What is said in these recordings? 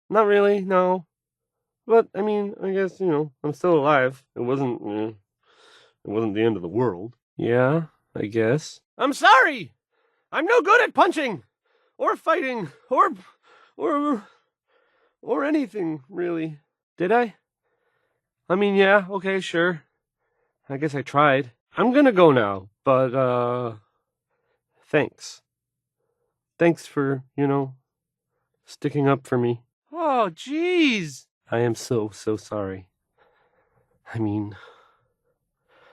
Not really, no. But, I mean, I guess, I'm still alive. It wasn't the end of the world. Yeah, I guess. I'm sorry! I'm no good at punching! Or fighting! Or anything, really. Did I? I mean, yeah, okay, sure. I guess I tried. I'm gonna go now, but, thanks. Thanks for, sticking up for me. Oh, jeez! I am so sorry. I mean,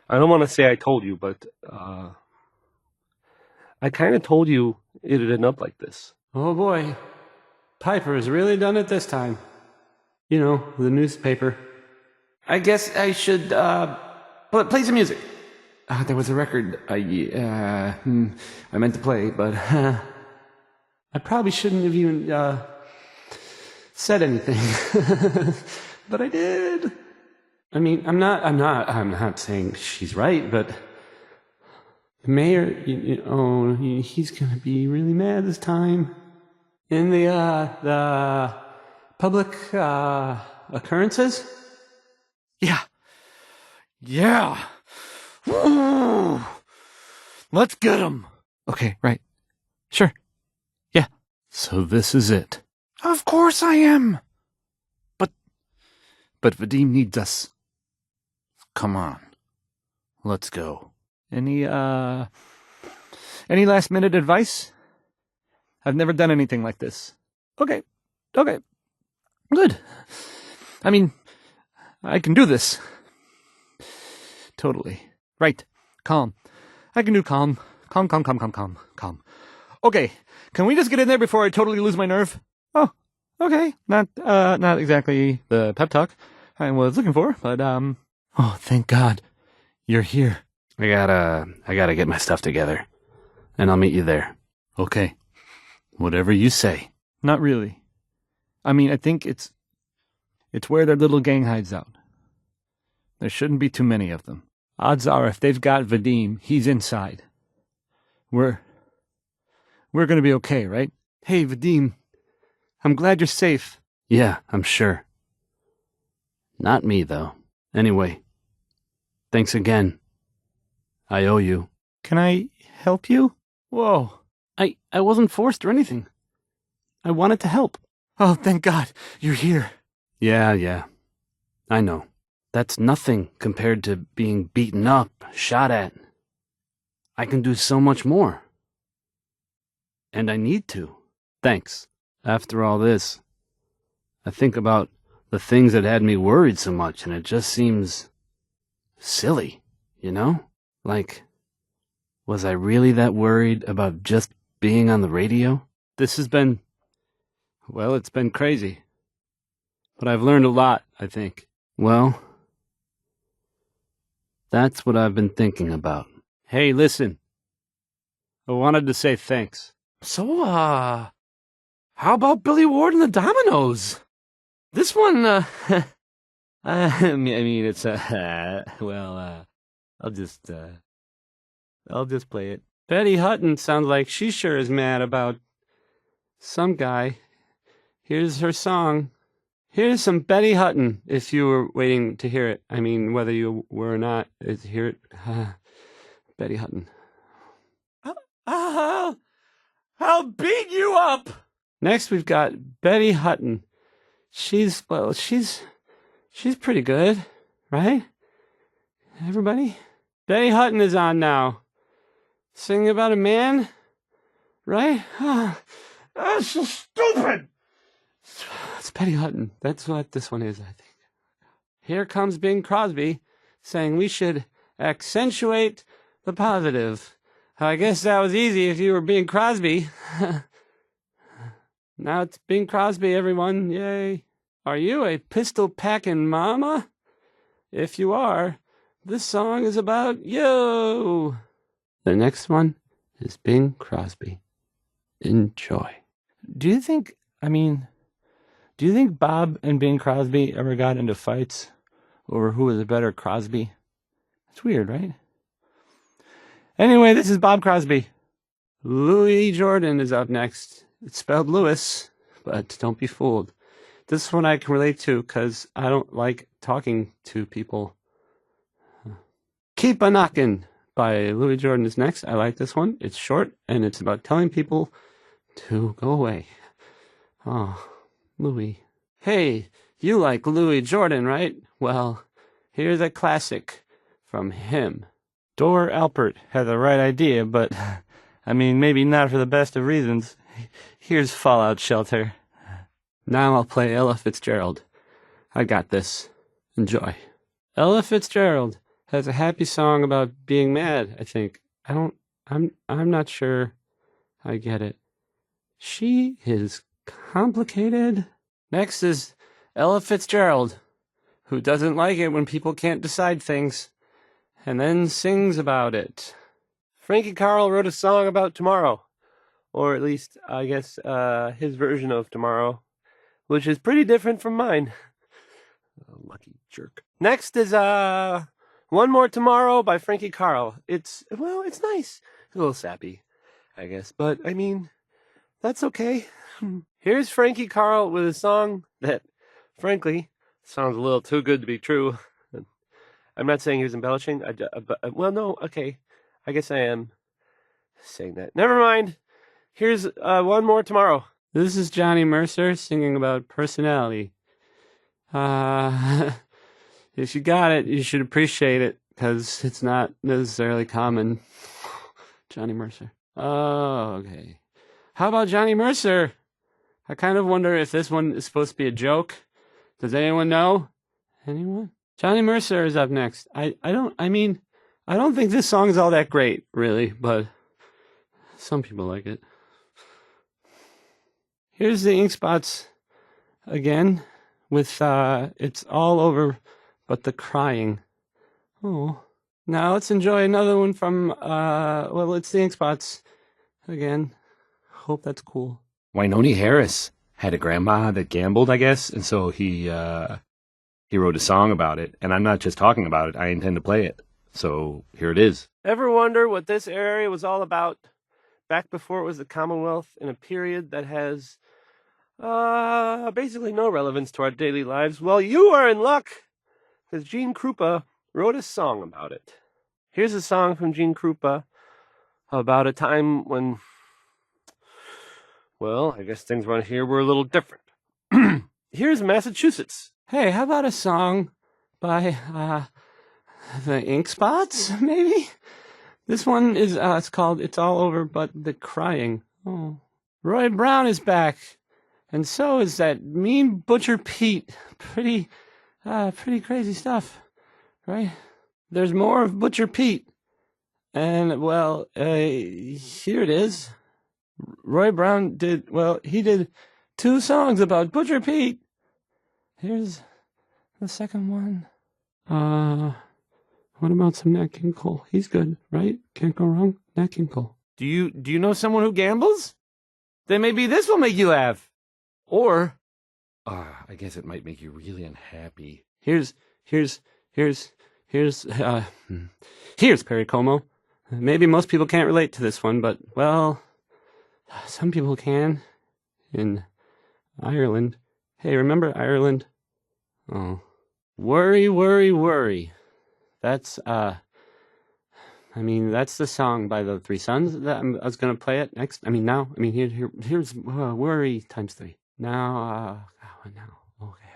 I don't want to say I told you, but, I kind of told you it'd end up like this. Oh boy, Piper has really done it this time. You know, the newspaper. I guess I should, play some music. There was a record I meant to play, but I probably shouldn't have even, said anything. But I did. I mean, I'm not saying she's right, but the mayor, he's gonna be really mad this time. In the public, occurrences? Yeah. Yeah. Woo! Let's get him. Okay, right. Sure. Yeah. So this is it. Of course I am. But Vadim needs us. Come on. Let's go. Any last minute advice? I've never done anything like this. Okay. Good. I mean, I can do this. Totally. Right. Calm. I can do calm. Calm. Okay. Can we just get in there before I totally lose my nerve? Oh, okay. Not exactly the pep talk I was looking for, but, oh, thank God. You're here. I gotta get my stuff together. And I'll meet you there. Okay. Whatever you say. Not really. I mean, I think it's where their little gang hides out. There shouldn't be too many of them. Odds are, if they've got Vadim, he's inside. We're gonna be okay, right? Hey, Vadim. I'm glad you're safe. Yeah, I'm sure. Not me, though. Anyway, thanks again. I owe you. Can I help you? Whoa. I wasn't forced or anything. I wanted to help. Oh, thank God. You're here. Yeah. I know. That's nothing compared to being beaten up, shot at. I can do so much more. And I need to. Thanks. After all this, I think about the things that had me worried so much, and it just seems silly, you know? Like, was I really that worried about just being on the radio? This has been, well, it's been crazy. But I've learned a lot, I think. Well, that's what I've been thinking about. Hey, listen. I wanted to say thanks. So, how about Billy Ward and the Dominoes? This one, I mean, it's, well, I'll just play it. Betty Hutton sounds like she sure is mad about some guy. Here's her song. Here's some Betty Hutton, if you were waiting to hear it. I mean, whether you were or not, hear it. Betty Hutton. I'll beat you up! Next, we've got Betty Hutton. She's pretty good, right? Everybody? Betty Hutton is on now. Singing about a man, right? That's so stupid! It's Betty Hutton. That's what this one is, I think. Here comes Bing Crosby saying we should accentuate the positive. I guess that was easy if you were Bing Crosby. Now it's Bing Crosby, everyone. Yay. Are you a pistol-packing mama? If you are, this song is about you. The next one is Bing Crosby. Enjoy. Do you think Bob and Bing Crosby ever got into fights over who was a better Crosby? It's weird, right? Anyway, this is Bob Crosby. Louis Jordan is up next. It's spelled Lewis, but don't be fooled. This one I can relate to because I don't like talking to people. Keep a Knockin' by Louis Jordan is next. I like this one. It's short and it's about telling people to go away. Oh, Louis. Hey, you like Louis Jordan, right? Well, here's a classic from him. Dor Alpert had the right idea, but, I mean, maybe not for the best of reasons. Here's Fallout Shelter. Now I'll play Ella Fitzgerald. I got this. Enjoy. Ella Fitzgerald has a happy song about being mad, I think. I'm not sure I get it. She is complicated. Next is Ella Fitzgerald, who doesn't like it when people can't decide things, and then sings about it. Frankie Carl wrote a song about tomorrow, or at least, I guess, his version of tomorrow, which is pretty different from mine. Lucky jerk. Next is, One More Tomorrow by Frankie Carl. It's nice. It's a little sappy, I guess, but, I mean, that's okay. Here's Frankie Carl with a song that, frankly, sounds a little too good to be true. I'm not saying he was embellishing. No, okay. I guess I am saying that. Never mind. Here's One More Tomorrow. This is Johnny Mercer singing about personality. If you got it, you should appreciate it, because it's not necessarily common. Johnny Mercer. Oh, okay. How about Johnny Mercer? I kind of wonder if this one is supposed to be a joke. Does anyone know? Anyone? Johnny Mercer is up next. I don't think this song is all that great, really, but some people like it. Here's the Ink Spots again with It's All Over But the Crying. Oh. Now let's enjoy another one from it's the Ink Spots again. Hope that's cool. Wynonie Harris had a grandma that gambled, I guess, and so he wrote a song about it. And I'm not just talking about it, I intend to play it. So here it is. Ever wonder what this area was all about? Back before it was the Commonwealth, in a period that has basically no relevance to our daily lives? Well, you are in luck, because Gene Krupa wrote a song about it. Here's a song from Gene Krupa about a time when, well, I guess things around here were a little different. Here's Massachusetts. Hey, how about a song by the Ink Spots, maybe? This one is it's called It's All Over But the Crying. Oh. Roy Brown is back. And so is that mean Butcher Pete. Pretty crazy stuff, right? There's more of Butcher Pete. And, well, here it is. Roy Brown did 2 songs about Butcher Pete. Here's the second one. What about some Nat King Cole? He's good, right? Can't go wrong. Nat King Cole. Do you know someone who gambles? Then maybe this will make you laugh. Or, I guess it might make you really unhappy. Here's Perry Como. Maybe most people can't relate to this one, but, well, some people can. In Ireland. Hey, remember Ireland? Oh. Worry, worry, worry. That's, that's the song by the Three Sons that I was going to play it next. Here's Worry times 3. Now.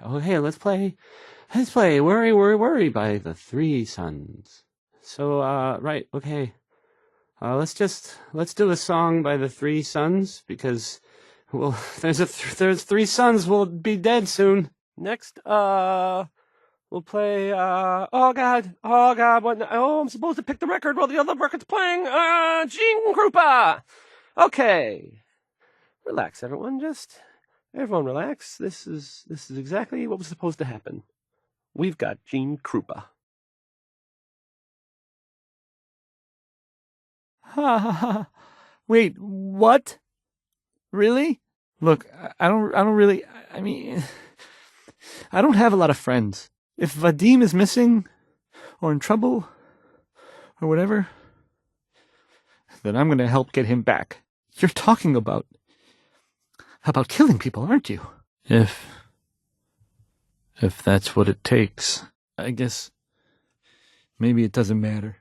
Okay, let's play Worry, Worry, Worry by the Three Sons. So, right, okay. Let's do a song by the Three Sons, because, well, there's 3 sons will be dead soon. Next, we'll play, oh God, what, I'm supposed to pick the record while the other record's playing, Gene Krupa! Okay. Relax, everyone, everyone relax. This is exactly what was supposed to happen. We've got Gene Krupa. Wait, what? Really? Look, I don't have a lot of friends. If Vadim is missing, or in trouble, or whatever, then I'm going to help get him back. You're talking about killing people, aren't you? If If that's what it takes. I guess maybe it doesn't matter.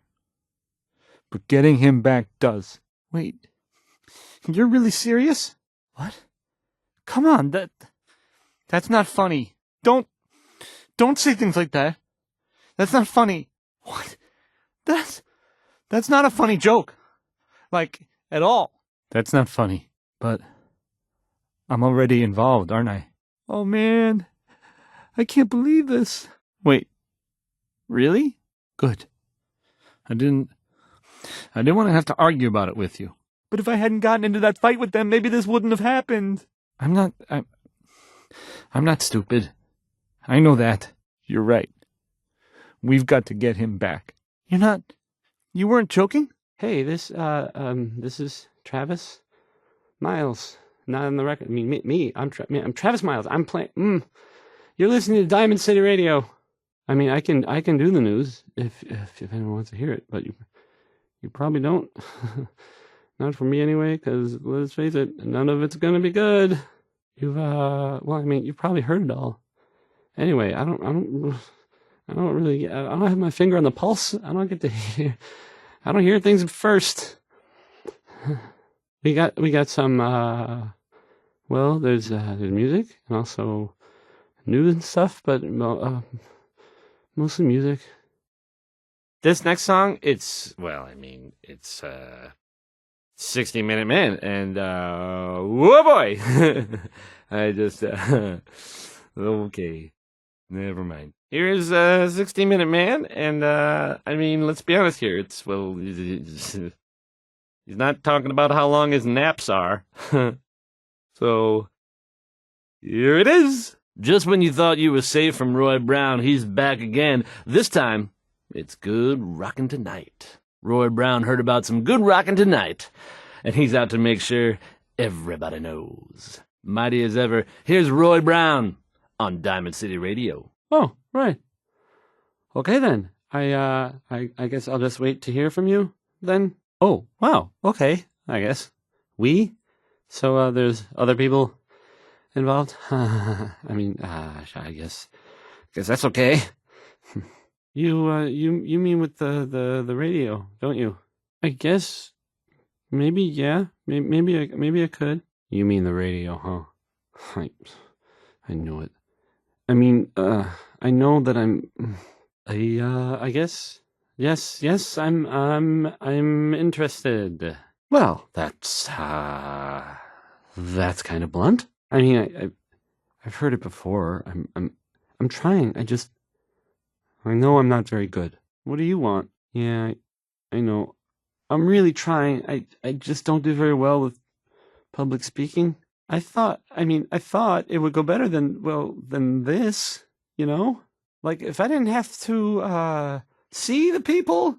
But getting him back does. Wait, you're really serious? What? Come on, that's not funny. Don't say things like that. That's not funny. What? That's not a funny joke. Like, at all. That's not funny. But I'm already involved, aren't I? Oh man, I can't believe this. Wait, really? Good. I didn't want to have to argue about it with you. But if I hadn't gotten into that fight with them, maybe this wouldn't have happened. I'm not stupid. I know that. You're right. We've got to get him back. You weren't joking? Hey, this is Travis Miles. Not on the record. I mean, I'm Travis Miles. I'm playing. You're listening to Diamond City Radio. I mean, I can do the news if anyone wants to hear it, but you probably don't. Not for me anyway, because let's face it, none of it's gonna be good. You've probably heard it all. Anyway, I don't have my finger on the pulse. I don't get to hear. I don't hear things first. We got some. There's music and also news and stuff, but mostly music. This next song, it's 60 Minute Man, and whoa boy, I just okay, never mind. Here's 60 Minute Man, and let's be honest here. He's not talking about how long his naps are. So here it is. Just when you thought you were safe from Roy Brown, he's back again. This time, it's good rockin' tonight. Roy Brown heard about some good rockin' tonight, and he's out to make sure everybody knows. Mighty as ever, here's Roy Brown on Diamond City Radio. Oh, right. Okay then. I guess I'll just wait to hear from you then. Oh, wow. Okay. I guess. So there's other people involved? I guess that's okay. You mean with the radio, don't you? I guess maybe, yeah. Maybe I could. You mean the radio, huh? I knew it. I mean, I know that I guess. Yes, I'm interested. Well, that's kind of blunt. I mean, I've heard it before. I'm trying. I know I'm not very good. What do you want? Yeah, I know. I'm really trying. I just don't do very well with public speaking. I thought it would go better than this, you know? Like, if I didn't have to, see the people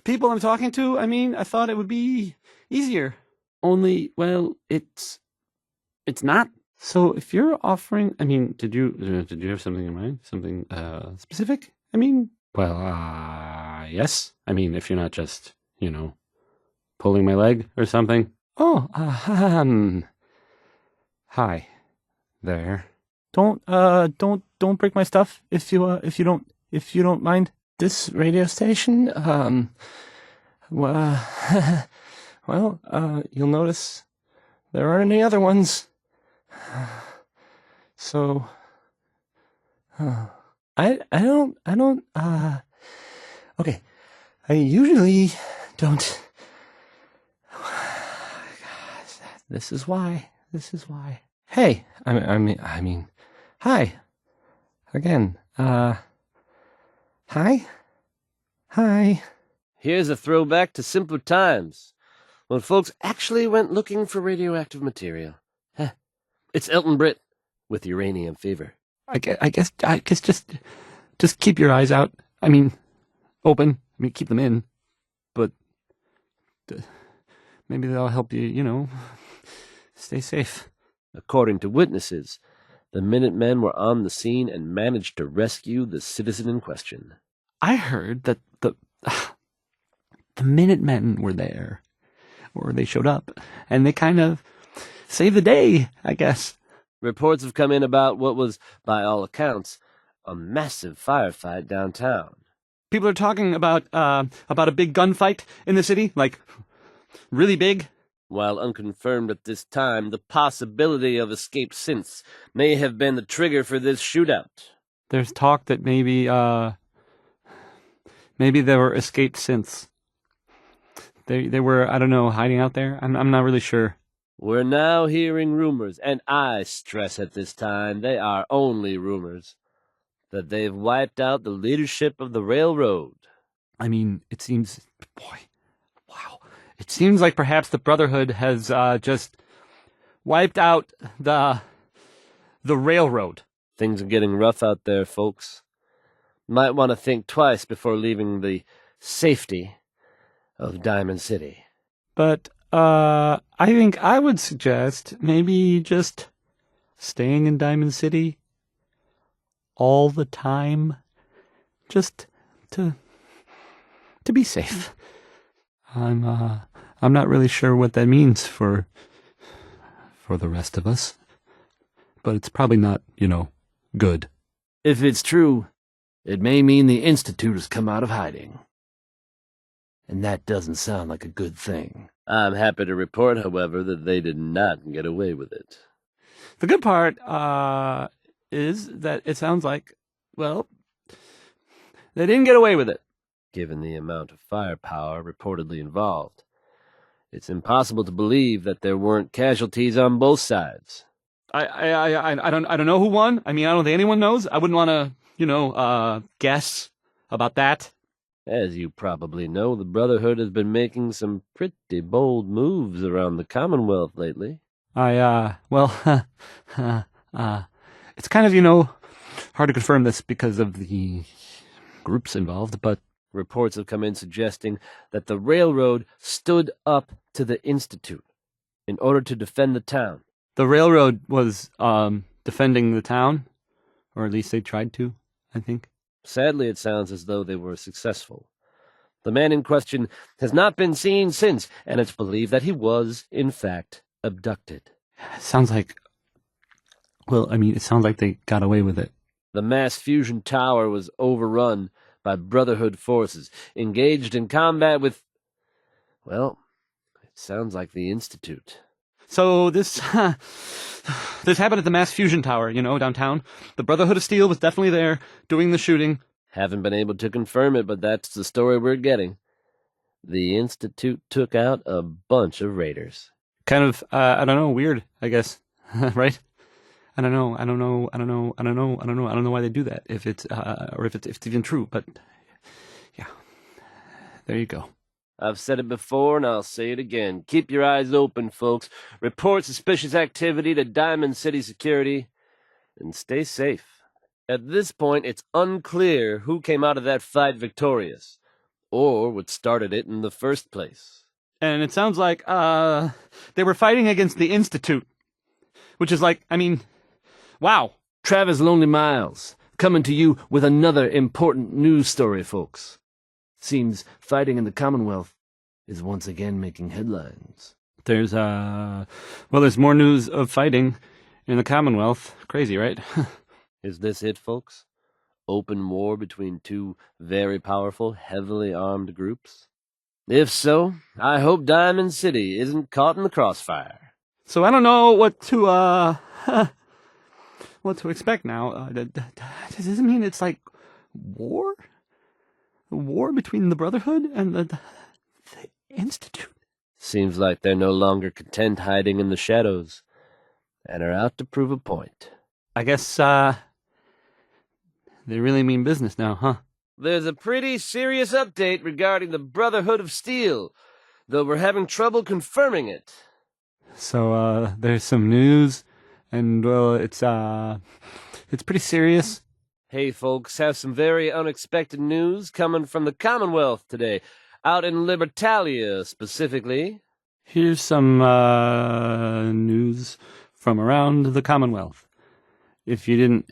I'm talking to, I thought it would be easier. Only, well, it's not. So if you're offering, did you have something in mind? Something, specific? Yes. If you're not just, pulling my leg or something. Oh, hi there. Don't break my stuff if you don't mind. This radio station, well, you'll notice there aren't any other ones. So, I don't, okay. I usually don't. This is why. Hey, hi. Again, hi. Here's a throwback to simpler times, when folks actually went looking for radioactive material. It's Elton Britt with Uranium Fever. I guess just keep your eyes out. Open. Keep them in. But maybe they'll help you, stay safe. According to witnesses, the Minutemen were on the scene and managed to rescue the citizen in question. I heard that the Minutemen were there, or they showed up, and they kind of saved the day, I guess. Reports have come in about what was, by all accounts, a massive firefight downtown. People are talking about a big gunfight in the city, like really big. While unconfirmed at this time, the possibility of escaped synths may have been the trigger for this shootout. There's talk that maybe there were escaped synths. They were, I don't know, hiding out there. I'm not really sure. We're now hearing rumors, and I stress at this time they are only rumors, that they've wiped out the leadership of the railroad. I mean, it seems, boy, wow. It seems like perhaps the Brotherhood has just wiped out the railroad. Things are getting rough out there, folks. Might want to think twice before leaving the safety of Diamond City. But I think I would suggest maybe just staying in Diamond City all the time, just to be safe. I'm not really sure what that means for the rest of us, but it's probably not, good. If it's true, it may mean the Institute has come out of hiding. And that doesn't sound like a good thing. I'm happy to report, however, that they did not get away with it. The good part is that it sounds like, well, they didn't get away with it. Given the amount of firepower reportedly involved, it's impossible to believe that there weren't casualties on both sides. I don't know who won. I mean, I don't think anyone knows. I wouldn't want to, guess about that. As you probably know, the Brotherhood has been making some pretty bold moves around the Commonwealth lately. Well, it's kind of, hard to confirm this because of the groups involved, but reports have come in suggesting that the railroad stood up to the Institute in order to defend the town. The railroad was defending the town, or at least they tried to, I think. Sadly, it sounds as though they were successful. The man in question has not been seen since, and it's believed that he was, in fact, abducted. It sounds like they got away with it. The mass fusion tower was overrun by Brotherhood forces, engaged in combat with, well, it sounds like the Institute. So this happened at the mass fusion tower, downtown. The Brotherhood of Steel was definitely there doing the shooting. Haven't been able to confirm it, but that's the story we're getting. The Institute took out a bunch of raiders. Kind of, I don't know, weird, I guess, right? I don't know why they do that, if it's even true, but yeah, there you go. I've said it before, and I'll say it again. Keep your eyes open, folks. Report suspicious activity to Diamond City Security, and stay safe. At this point, it's unclear who came out of that fight victorious, or what started it in the first place. And it sounds like they were fighting against the Institute, which is like, I mean, wow. Travis Lonely Miles, coming to you with another important news story, folks. Seems fighting in the Commonwealth is once again making headlines. There's more news of fighting in the Commonwealth. Crazy, right? Is this it, folks? Open war between two very powerful, heavily armed groups? If so, I hope Diamond City isn't caught in the crossfire. So I don't know what to expect now. Does this mean it's like war? A war between the Brotherhood and the Institute? Seems like they're no longer content hiding in the shadows, and are out to prove a point. I guess, they really mean business now, huh? There's a pretty serious update regarding the Brotherhood of Steel, though we're having trouble confirming it. So, there's some news, and, well, it's pretty serious. Hey, folks, have some very unexpected news coming from the Commonwealth today, out in Libertalia, specifically. Here's some, news from around the Commonwealth. If you didn't,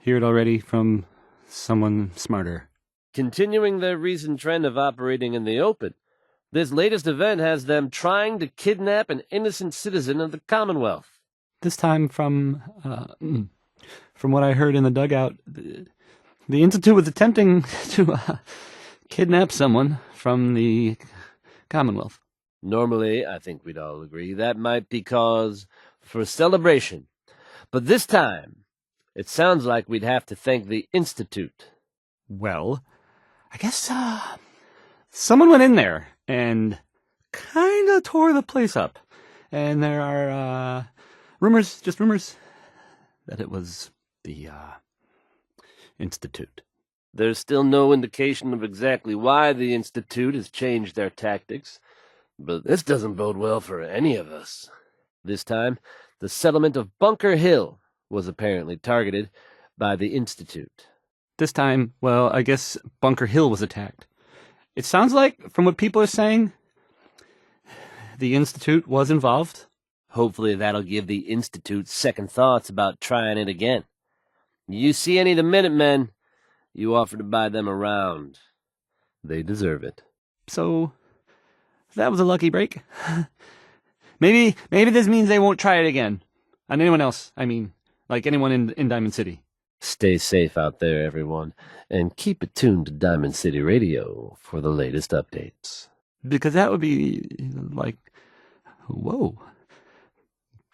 hear it already from someone smarter. Continuing their recent trend of operating in the open, this latest event has them trying to kidnap an innocent citizen of the Commonwealth. This time from from what I heard in the dugout, the Institute was attempting to kidnap someone from the Commonwealth. Normally, I think we'd all agree that might be cause for celebration. But this time, it sounds like we'd have to thank the Institute. Well, I guess someone went in there and kind of tore the place up. And there are rumors, just rumors, that it was the Institute. There's still no indication of exactly why the Institute has changed their tactics, but this doesn't bode well for any of us. This time, the settlement of Bunker Hill was apparently targeted by the Institute. This time, well, I guess Bunker Hill was attacked. It sounds like, from what people are saying, the Institute was involved. Hopefully that'll give the Institute second thoughts about trying it again. You see any of the Minutemen, you offer to buy them around. They deserve it. So, that was a lucky break. Maybe this means they won't try it again. On anyone else, I mean, like anyone in Diamond City. Stay safe out there, everyone, and keep it tuned to Diamond City Radio for the latest updates. Because that would be, like, whoa.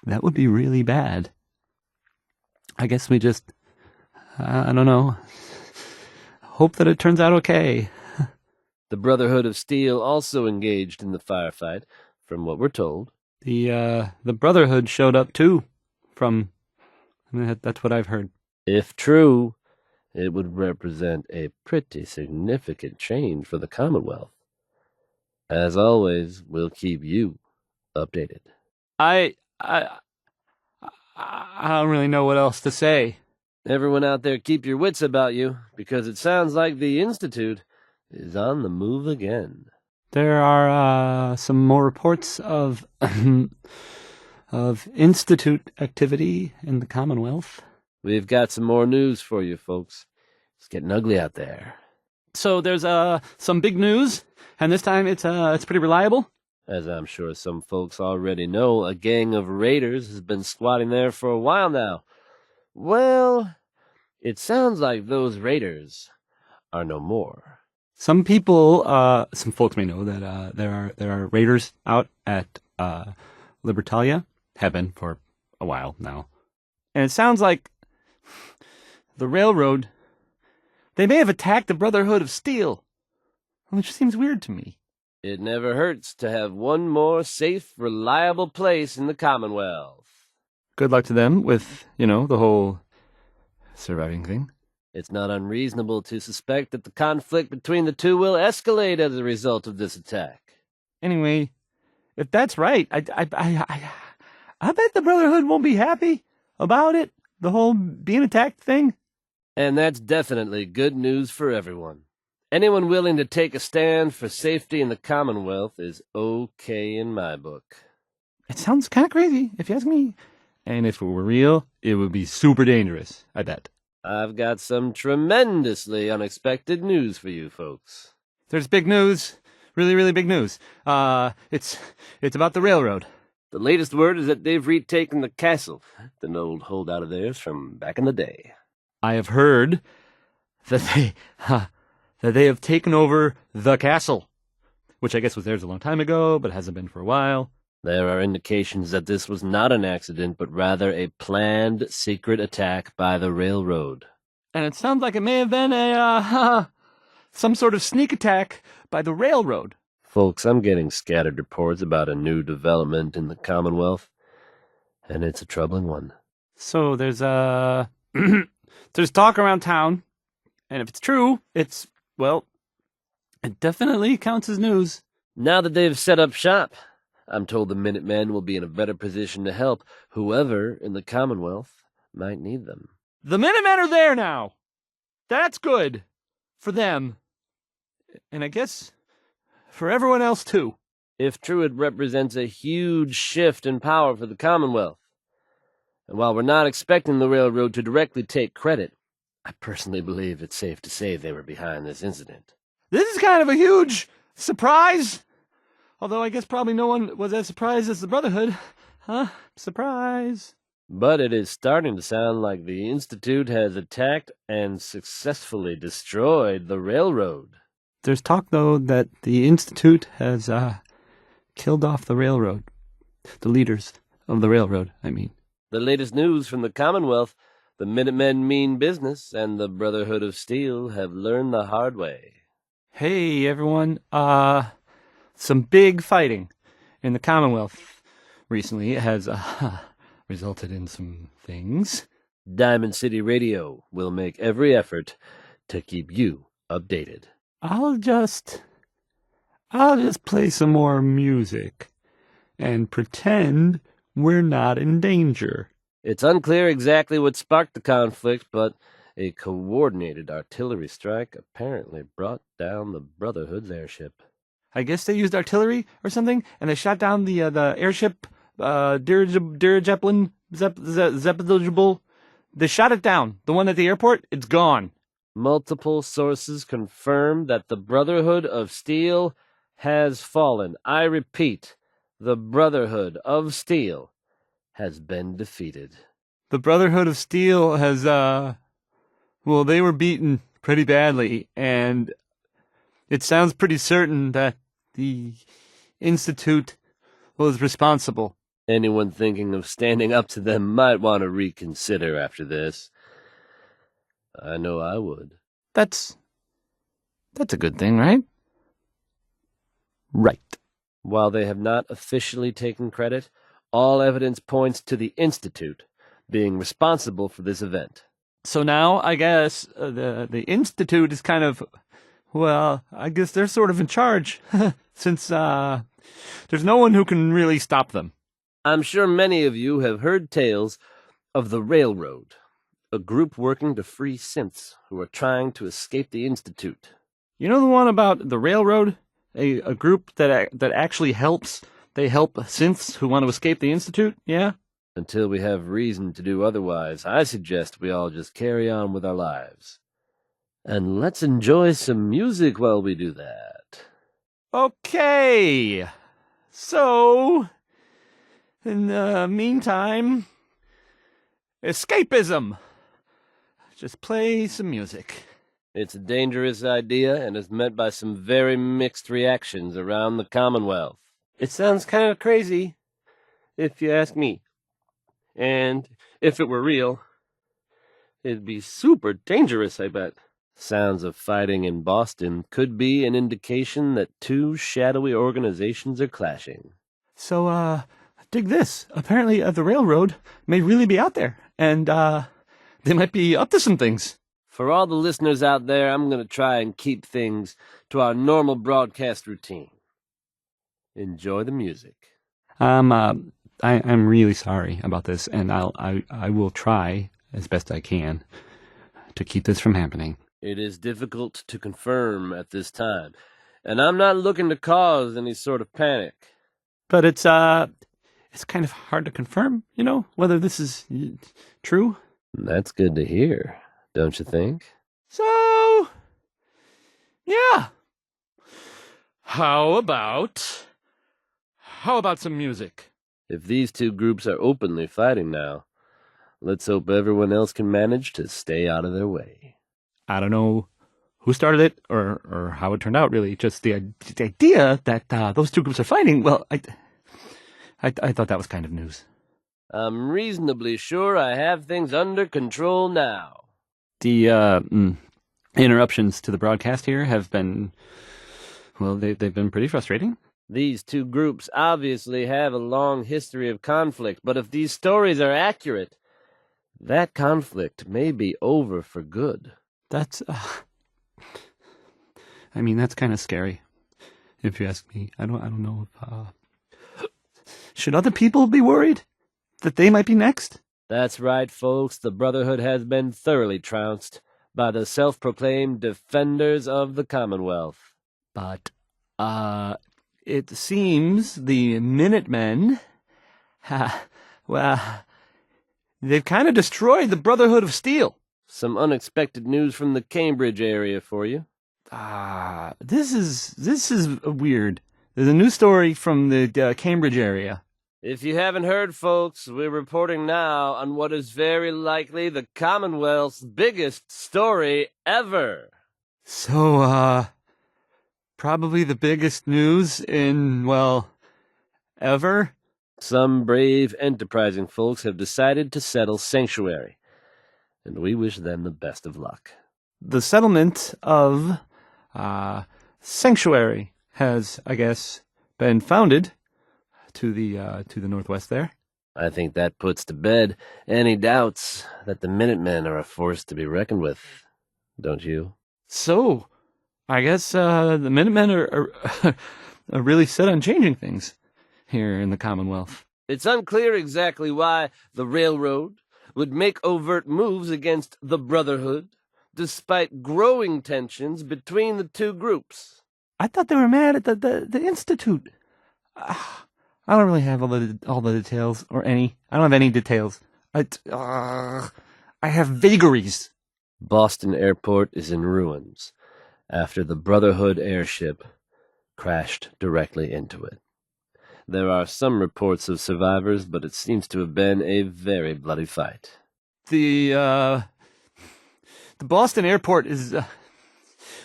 That would be really bad. I guess we just, I don't know, hope that it turns out okay. The Brotherhood of Steel also engaged in the firefight, from what we're told. The Brotherhood showed up too, that's what I've heard. If true, it would represent a pretty significant change for the Commonwealth. As always, we'll keep you updated. I don't really know what else to say. Everyone out there, keep your wits about you, because it sounds like the Institute is on the move again. There are some more reports of Institute activity in the Commonwealth. We've got some more news for you, folks. It's getting ugly out there. So there's some big news, and this time it's pretty reliable. As I'm sure some folks already know, a gang of raiders has been squatting there for a while now. Well, it sounds like those raiders are no more. Some people, some folks may know that there are raiders out at Libertalia, have been for a while now, and it sounds like the railroad, they may have attacked the Brotherhood of Steel, which seems weird to me. It never hurts to have one more safe, reliable place in the Commonwealth. Good luck to them with, the whole surviving thing. It's not unreasonable to suspect that the conflict between the two will escalate as a result of this attack. Anyway, if that's right, I bet the Brotherhood won't be happy about it, the whole being attacked thing. And that's definitely good news for everyone. Anyone willing to take a stand for safety in the Commonwealth is okay in my book. It sounds kind of crazy, if you ask me. And if it were real, it would be super dangerous, I bet. I've got some tremendously unexpected news for you folks. There's big news. Really, really big news. It's about the railroad. The latest word is that they've retaken the castle, an old holdout of theirs from back in the day. I have heard that they have taken over the castle, which I guess was theirs a long time ago, but hasn't been for a while. There are indications that this was not an accident, but rather a planned secret attack by the railroad. And it sounds like it may have been some sort of sneak attack by the railroad. Folks, I'm getting scattered reports about a new development in the Commonwealth, and it's a troubling one. So there's there's talk around town, and if it's true, it definitely counts as news. Now that they've set up shop, I'm told the Minutemen will be in a better position to help whoever in the Commonwealth might need them. The Minutemen are there now. That's good for them. And I guess for everyone else, too. If true, it represents a huge shift in power for the Commonwealth. And while we're not expecting the railroad to directly take credit, I personally believe it's safe to say they were behind this incident. This is kind of a huge surprise. Although I guess probably no one was as surprised as the Brotherhood. Huh? Surprise. But it is starting to sound like the Institute has attacked and successfully destroyed the railroad. There's talk, though, that the Institute has killed off the railroad. The leaders of the railroad, I mean. The latest news from the Commonwealth, the Minutemen mean business, and the Brotherhood of Steel have learned the hard way. Hey, everyone. Some big fighting in the Commonwealth recently has resulted in some things. Diamond City Radio will make every effort to keep you updated. I'll just play some more music and pretend we're not in danger. It's unclear exactly what sparked the conflict, but a coordinated artillery strike apparently brought down the Brotherhood's airship. I guess they used artillery or something, and they shot down the airship, dirigible. They shot it down. The one at the airport, it's gone. Multiple sources confirm that the Brotherhood of Steel has fallen. I repeat, the Brotherhood of Steel has been defeated. The Brotherhood of Steel has, well, they were beaten pretty badly, and it sounds pretty certain that the Institute was responsible. Anyone thinking of standing up to them might want to reconsider after this. I know I would. That's a good thing, right? Right. While they have not officially taken credit, all evidence points to the Institute being responsible for this event. So now, I guess, the Institute is kind of, well, I guess they're sort of in charge, since there's no one who can really stop them. I'm sure many of you have heard tales of the Railroad, a group working to free synths who are trying to escape the Institute. You know the one about the Railroad? A group that actually helps? They help synths who want to escape the Institute, yeah? Until we have reason to do otherwise, I suggest we all just carry on with our lives. And let's enjoy some music while we do that. Okay. So, in the meantime, escapism. Just play some music. It's a dangerous idea and is met by some very mixed reactions around the Commonwealth. It sounds kind of crazy, if you ask me. And if it were real, it'd be super dangerous, I bet. Sounds of fighting in Boston could be an indication that two shadowy organizations are clashing. So, dig this. Apparently, the Railroad may really be out there, and they might be up to some things. For all the listeners out there, I'm going to try and keep things to our normal broadcast routine. Enjoy the music. I'm really sorry about this, and I will try as best I can to keep this from happening. It is difficult to confirm at this time, and I'm not looking to cause any sort of panic. But it's kind of hard to confirm, whether this is true. That's good to hear, don't you think? So, yeah. How about some music? If these two groups are openly fighting now, let's hope everyone else can manage to stay out of their way. I don't know who started it or how it turned out, really. Just the idea that those two groups are fighting, well, I thought that was kind of news. I'm reasonably sure I have things under control now. The interruptions to the broadcast here have been, well, they've been pretty frustrating. These two groups obviously have a long history of conflict, but if these stories are accurate, that conflict may be over for good. That's, that's kind of scary, if you ask me. I don't know if, should other people be worried that they might be next? That's right, folks. The Brotherhood has been thoroughly trounced by the self-proclaimed defenders of the Commonwealth. But, it seems the Minutemen, well, they've kind of destroyed the Brotherhood of Steel. Some unexpected news from the Cambridge area for you. This is weird. There's a new story from the Cambridge area. If you haven't heard, folks, we're reporting now on what is very likely the Commonwealth's biggest story ever. So, probably the biggest news in, well, ever? Some brave, enterprising folks have decided to settle Sanctuary, and we wish them the best of luck. The settlement of, Sanctuary has, I guess, been founded to the northwest there. I think that puts to bed any doubts that the Minutemen are a force to be reckoned with, don't you? So, I guess, the Minutemen are are really set on changing things here in the Commonwealth. It's unclear exactly why the railroad would make overt moves against the Brotherhood, despite growing tensions between the two groups. I thought they were mad at the Institute. I don't really have all the details, or any. I don't have any details. I have vagaries. Boston Airport is in ruins after the Brotherhood airship crashed directly into it. There are some reports of survivors, but it seems to have been a very bloody fight. The Boston Airport is,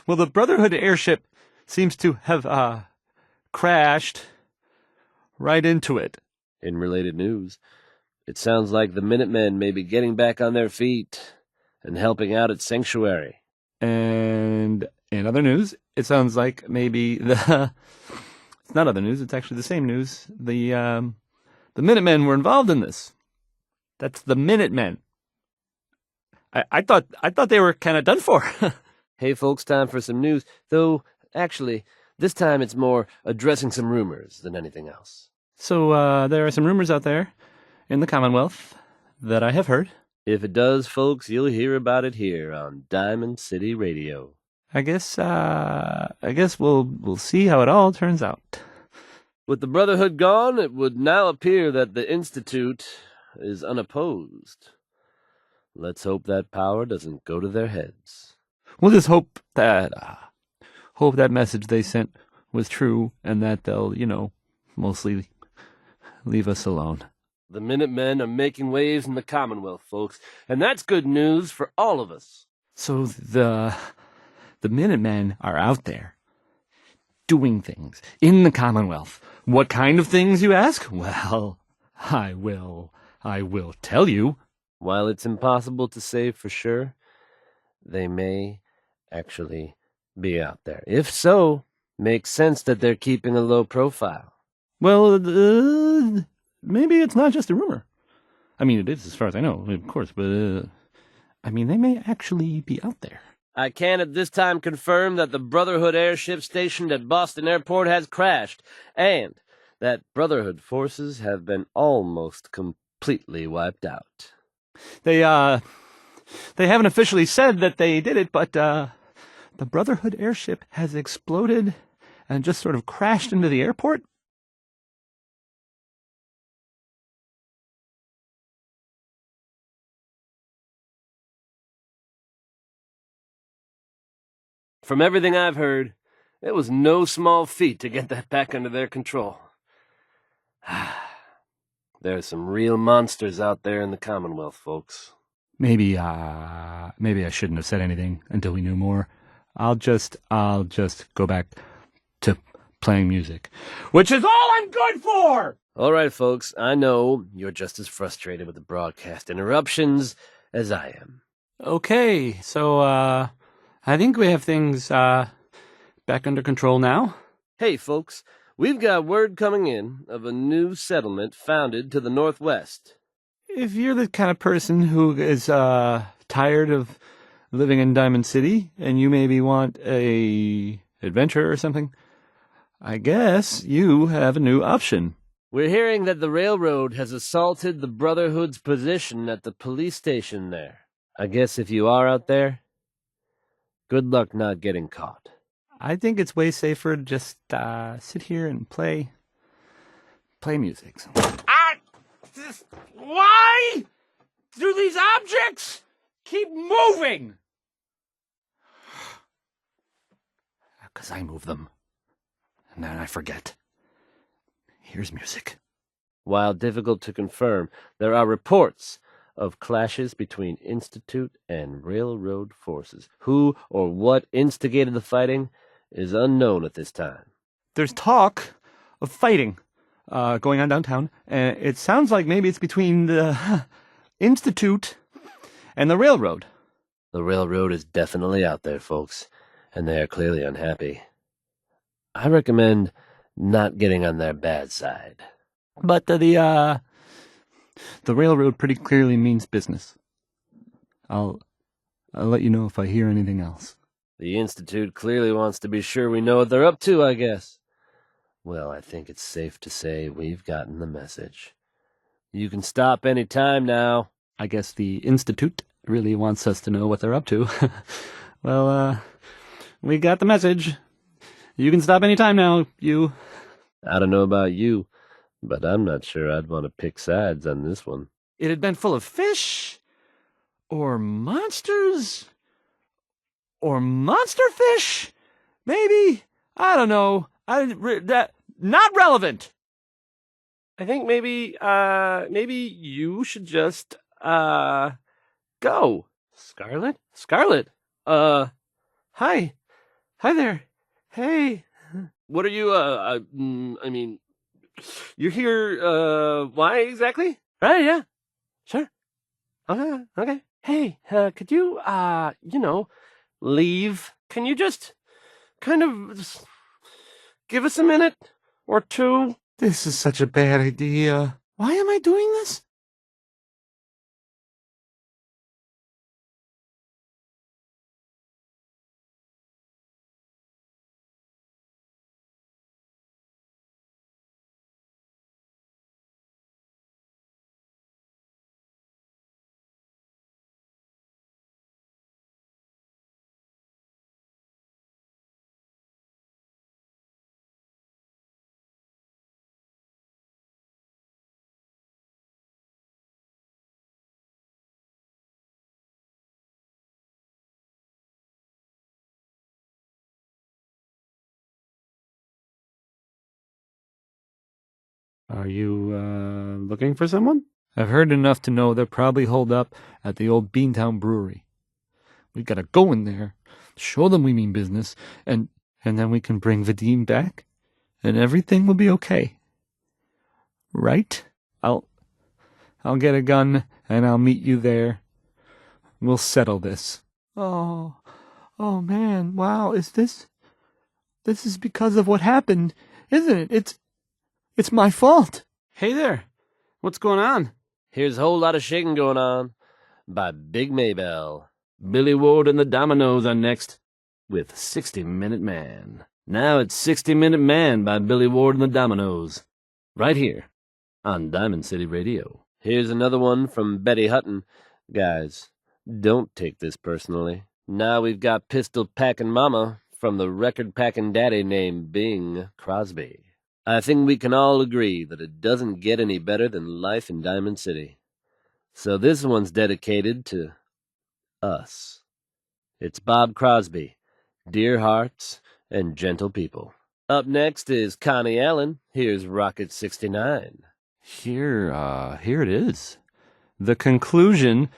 well, the Brotherhood airship seems to have, crashed right into it. In related news, it sounds like the Minutemen may be getting back on their feet and helping out at Sanctuary. And in other news, it sounds like maybe it's not other news, it's actually the same news. The Minutemen were involved in this. That's the Minutemen. I thought they were kind of done for. Hey folks, time for some news, though actually, this time it's more addressing some rumors than anything else. So, there are some rumors out there in the Commonwealth that I have heard. If it does, folks, you'll hear about it here on Diamond City Radio. I guess we'll see how it all turns out. With the Brotherhood gone, it would now appear that the Institute is unopposed. Let's hope that power doesn't go to their heads. We'll just hope that message they sent was true, and that they'll, mostly leave us alone. The Minutemen are making waves in the Commonwealth, folks, and that's good news for all of us. So the Minutemen are out there doing things in the Commonwealth. What kind of things, you ask? Well, I will tell you. While it's impossible to say for sure, they may actually be out there. If so, makes sense that they're keeping a low profile. Well, maybe it's not just a rumor. I mean, it is as far as I know, of course, but they may actually be out there. I can at this time confirm that the Brotherhood airship stationed at Boston Airport has crashed, and that Brotherhood forces have been almost completely wiped out. They haven't officially said that they did it, but the Brotherhood airship has exploded and just sort of crashed into the airport. From everything I've heard, it was no small feat to get that back under their control. There's some real monsters out there in the Commonwealth, folks. Maybe I shouldn't have said anything until we knew more. I'll just go back to playing music, which is all I'm good for! All right, folks, I know you're just as frustrated with the broadcast interruptions as I am. Okay, so, I think we have things, back under control now. Hey, folks, we've got word coming in of a new settlement founded to the northwest. If you're the kind of person who is, tired of living in Diamond City, and you maybe want a adventure or something, I guess you have a new option. We're hearing that the railroad has assaulted the Brotherhood's position at the police station there. I guess if you are out there, good luck not getting caught. I think it's way safer to just sit here and play music. Why do these objects keep moving? Because I move them. And then I forget. Here's music. While difficult to confirm, there are reports of clashes between Institute and Railroad forces. Who or what instigated the fighting is unknown at this time. There's talk of fighting going on downtown, and it sounds like maybe it's between the Institute and the Railroad. The Railroad is definitely out there, folks, and they are clearly unhappy. I recommend not getting on their bad side. But the Railroad pretty clearly means business. I'll let you know if I hear anything else. The Institute clearly wants to be sure we know what they're up to, I guess. Well, I think it's safe to say we've gotten the message. You can stop any time now. I guess the Institute really wants us to know what they're up to. Well, we got the message. You can stop any time now, you. I don't know about you, but I'm not sure I'd want to pick sides on this one. It had been full of fish, or monsters, or monster fish, maybe. I don't know. That not relevant. I think maybe you should just, go. Scarlet? Scarlet! Hi. Hi there. Hey. What are you, I mean, you're here, why exactly? Right, yeah. Sure. Okay. Hey, could you, leave? Can you just kind of give us a minute or two? This is such a bad idea. Why am I doing this? Are you, looking for someone? I've heard enough to know they're probably holed up at the old Beantown Brewery. We gotta go in there, show them we mean business, and then we can bring Vadim back, and everything will be okay. Right? I'll get a gun, and I'll meet you there. We'll settle this. Oh man, wow, this is because of what happened, isn't it? It's my fault. Hey there. What's going on? Here's a whole lot of shaking going on by Big Maybell. Billy Ward and the Dominoes are next with 60-Minute Man. Now it's 60-Minute Man by Billy Ward and the Dominoes. Right here on Diamond City Radio. Here's another one from Betty Hutton. Guys, don't take this personally. Now we've got Pistol Packin' Mama from the record packin' daddy named Bing Crosby. I think we can all agree that it doesn't get any better than life in Diamond City. So this one's dedicated to us. It's Bob Crosby, Dear Hearts and Gentle People. Up next is Connie Allen. Here's Rocket 69. Here it is. The conclusion,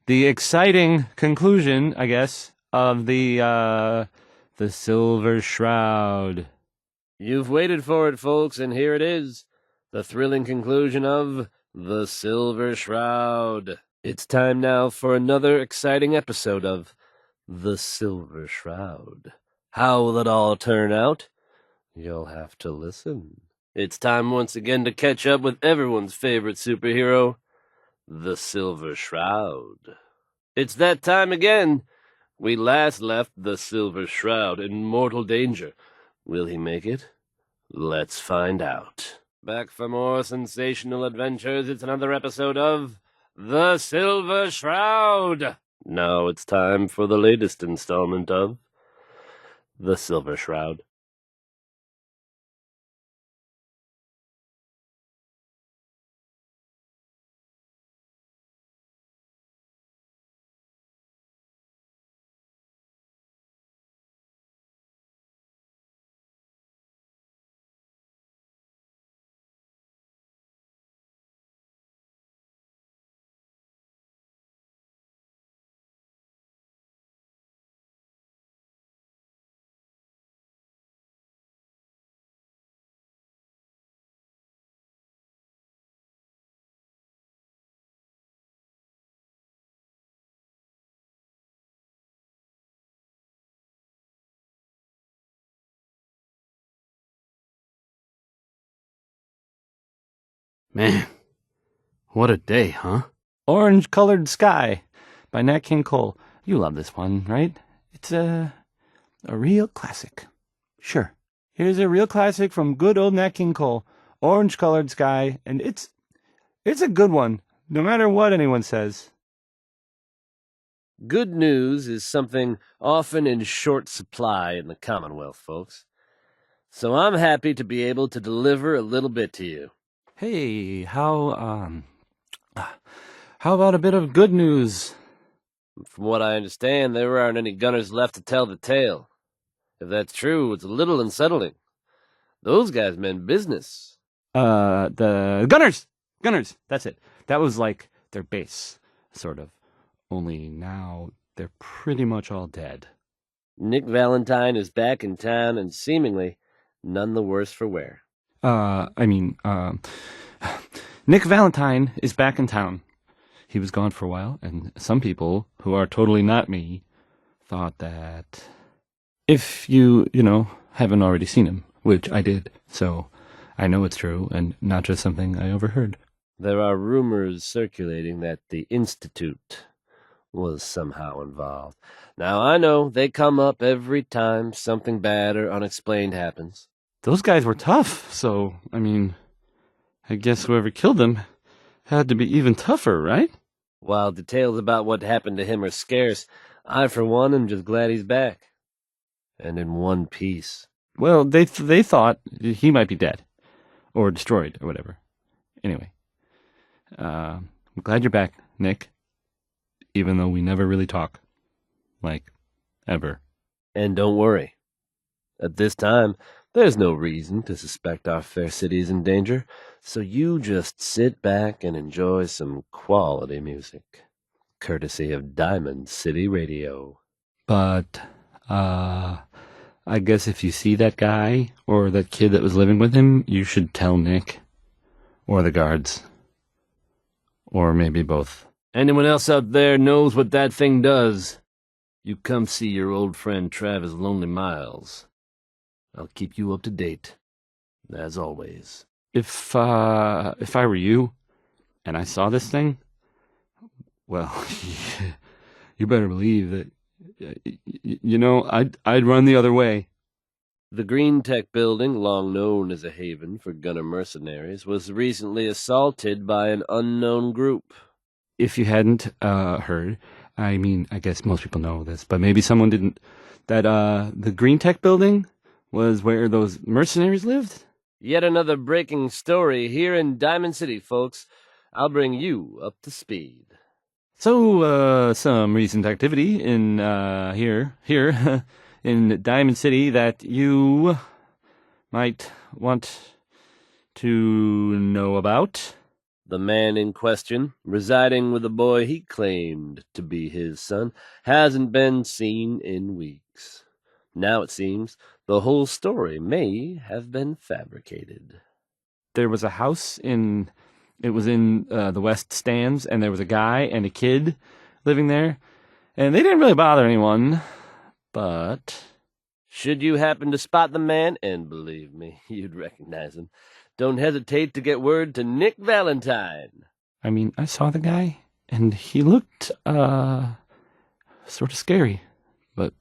the exciting conclusion, I guess, of the Silver Shroud. You've waited for it, folks, and here it is. The thrilling conclusion of The Silver Shroud. It's time now for another exciting episode of The Silver Shroud. How will it all turn out? You'll have to listen. It's time once again to catch up with everyone's favorite superhero, The Silver Shroud. It's that time again. We last left The Silver Shroud in mortal danger. Will he make it? Let's find out. Back for more sensational adventures, it's another episode of The Silver Shroud. Now it's time for the latest installment of The Silver Shroud. Man, what a day, huh? Orange Colored Sky by Nat King Cole. You love this one, right? It's a real classic. Sure. Here's a real classic from good old Nat King Cole. Orange Colored Sky, and it's a good one, no matter what anyone says. Good news is something often in short supply in the Commonwealth, folks. So I'm happy to be able to deliver a little bit to you. Hey, how about a bit of good news? From what I understand, there aren't any gunners left to tell the tale. If that's true, it's a little unsettling. Those guys meant business. The Gunners, that's it. That was like their base, sort of. Only now they're pretty much all dead. Nick Valentine is back in town and seemingly none the worse for wear. Nick Valentine is back in town. He was gone for a while, and some people, who are totally not me, thought that if you haven't already seen him, which I did, so I know it's true and not just something I overheard. There are rumors circulating that the Institute was somehow involved. Now, I know they come up every time something bad or unexplained happens. Those guys were tough, so, I guess whoever killed them had to be even tougher, right? While details about what happened to him are scarce, I, for one, am just glad he's back. And in one piece. Well, they thought he might be dead. Or destroyed, or whatever. Anyway. I'm glad you're back, Nick. Even though we never really talk. Like, ever. And don't worry. At this time, there's no reason to suspect our fair city is in danger, so you just sit back and enjoy some quality music, courtesy of Diamond City Radio. But, I guess if you see that guy, or that kid that was living with him, you should tell Nick. Or the guards. Or maybe both. Anyone else out there knows what that thing does? You come see your old friend Travis Lonely Miles. I'll keep you up to date, as always. If I were you, and I saw this thing, well, you better believe that, I'd run the other way. The Green Tech building, long known as a haven for gunner mercenaries, was recently assaulted by an unknown group. If you hadn't heard, I guess most people know this, but maybe someone didn't, that the Green Tech building was where those mercenaries lived? Yet another breaking story here in Diamond City, folks. I'll bring you up to speed. So, some recent activity in, here, in Diamond City that you might want to know about. The man in question, residing with a boy he claimed to be his son, hasn't been seen in weeks. Now it seems the whole story may have been fabricated. There was a house in the West Stands, and there was a guy and a kid living there, and they didn't really bother anyone, but... Should you happen to spot the man, and believe me, you'd recognize him, don't hesitate to get word to Nick Valentine. I saw the guy, and he looked, sort of scary, but...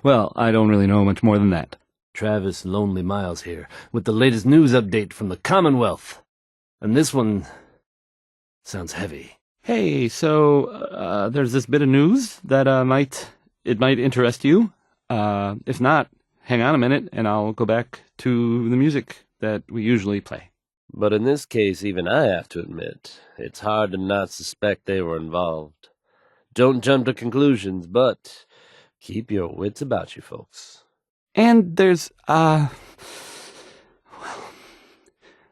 Well, I don't really know much more than that. Travis Lonely Miles here, with the latest news update from the Commonwealth. And this one sounds heavy. Hey, so, there's this bit of news that, might interest you. If not, hang on a minute, and I'll go back to the music that we usually play. But in this case, even I have to admit, it's hard to not suspect they were involved. Don't jump to conclusions, but keep your wits about you, folks. And there's, well,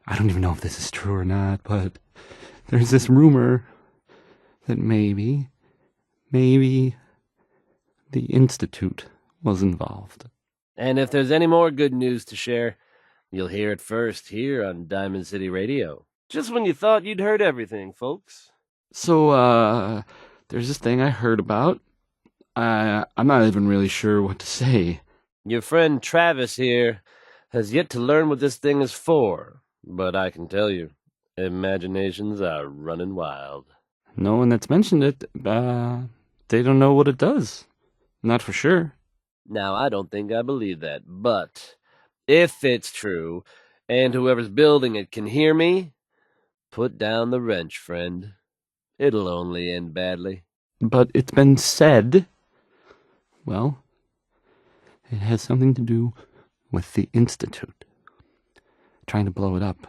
I don't even know if this is true or not, but there's this rumor that maybe the Institute was involved. And if there's any more good news to share, you'll hear it first here on Diamond City Radio. Just when you thought you'd heard everything, folks. So, there's this thing I heard about. I'm not even really sure what to say. Your friend Travis here has yet to learn what this thing is for. But I can tell you, imaginations are running wild. No one that's mentioned it, they don't know what it does. Not for sure. Now, I don't think I believe that, but if it's true, and whoever's building it can hear me, put down the wrench, friend. It'll only end badly. But it's been said, well, it has something to do with the Institute. Trying to blow it up,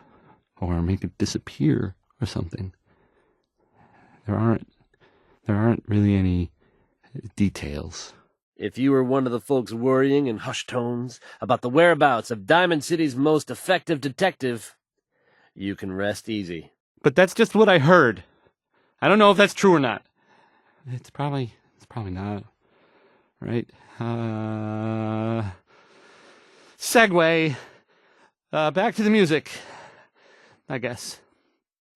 or make it disappear, or something. There aren't really any details. If you were one of the folks worrying in hushed tones about the whereabouts of Diamond City's most effective detective, you can rest easy. But that's just what I heard. I don't know if that's true or not. It's probably not. Right? Segue. Back to the music, I guess.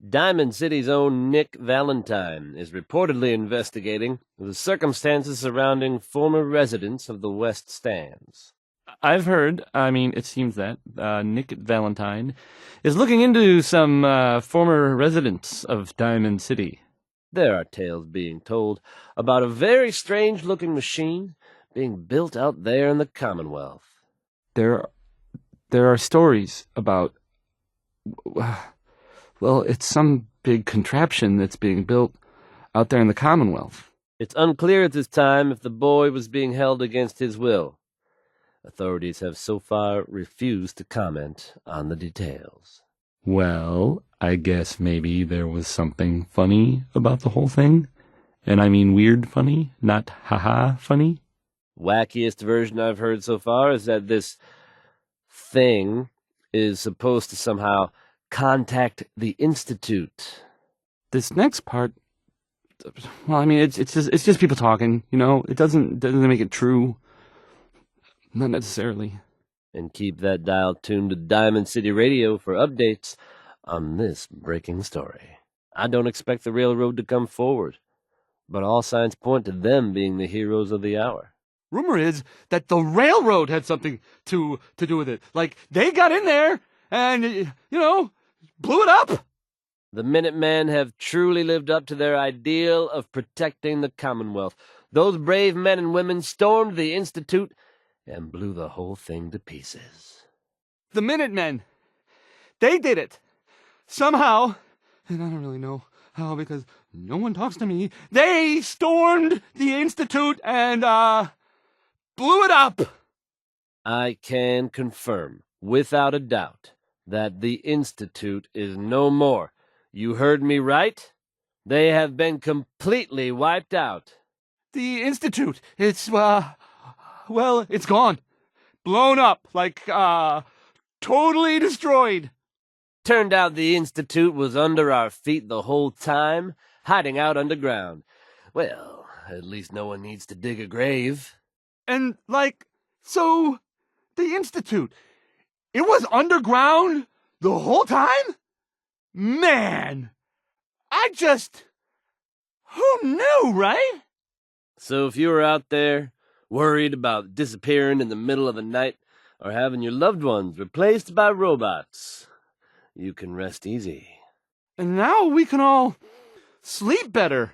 Diamond City's own Nick Valentine is reportedly investigating the circumstances surrounding former residents of the West Stands. I've heard, it seems that Nick Valentine is looking into some former residents of Diamond City. There are tales being told about a very strange-looking machine being built out there in the Commonwealth. There are stories about, well, it's some big contraption that's being built out there in the Commonwealth. It's unclear at this time if the boy was being held against his will. Authorities have so far refused to comment on the details. Well, I guess maybe there was something funny about the whole thing. And I mean weird funny, not haha funny. Wackiest version I've heard so far is that this thing is supposed to somehow contact the Institute. This next part, well, it's just people talking, It doesn't make it true. Not necessarily. And keep that dial tuned to Diamond City Radio for updates on this breaking story. I don't expect the railroad to come forward, but all signs point to them being the heroes of the hour. Rumor is that the railroad had something to do with it. Like, they got in there and, blew it up. The Minutemen have truly lived up to their ideal of protecting the Commonwealth. Those brave men and women stormed the Institute and blew the whole thing to pieces. The Minutemen, they did it. Somehow, and I don't really know how because no one talks to me, they stormed the Institute and, blew it up. I can confirm, without a doubt, that the Institute is no more. You heard me right? They have been completely wiped out. The Institute, it's gone. Blown up, totally destroyed. Turned out the Institute was under our feet the whole time, hiding out underground. Well, at least no one needs to dig a grave. And, so, the Institute, it was underground the whole time? Man, who knew, right? So if you were out there, worried about disappearing in the middle of the night, or having your loved ones replaced by robots, you can rest easy. And now we can all sleep better,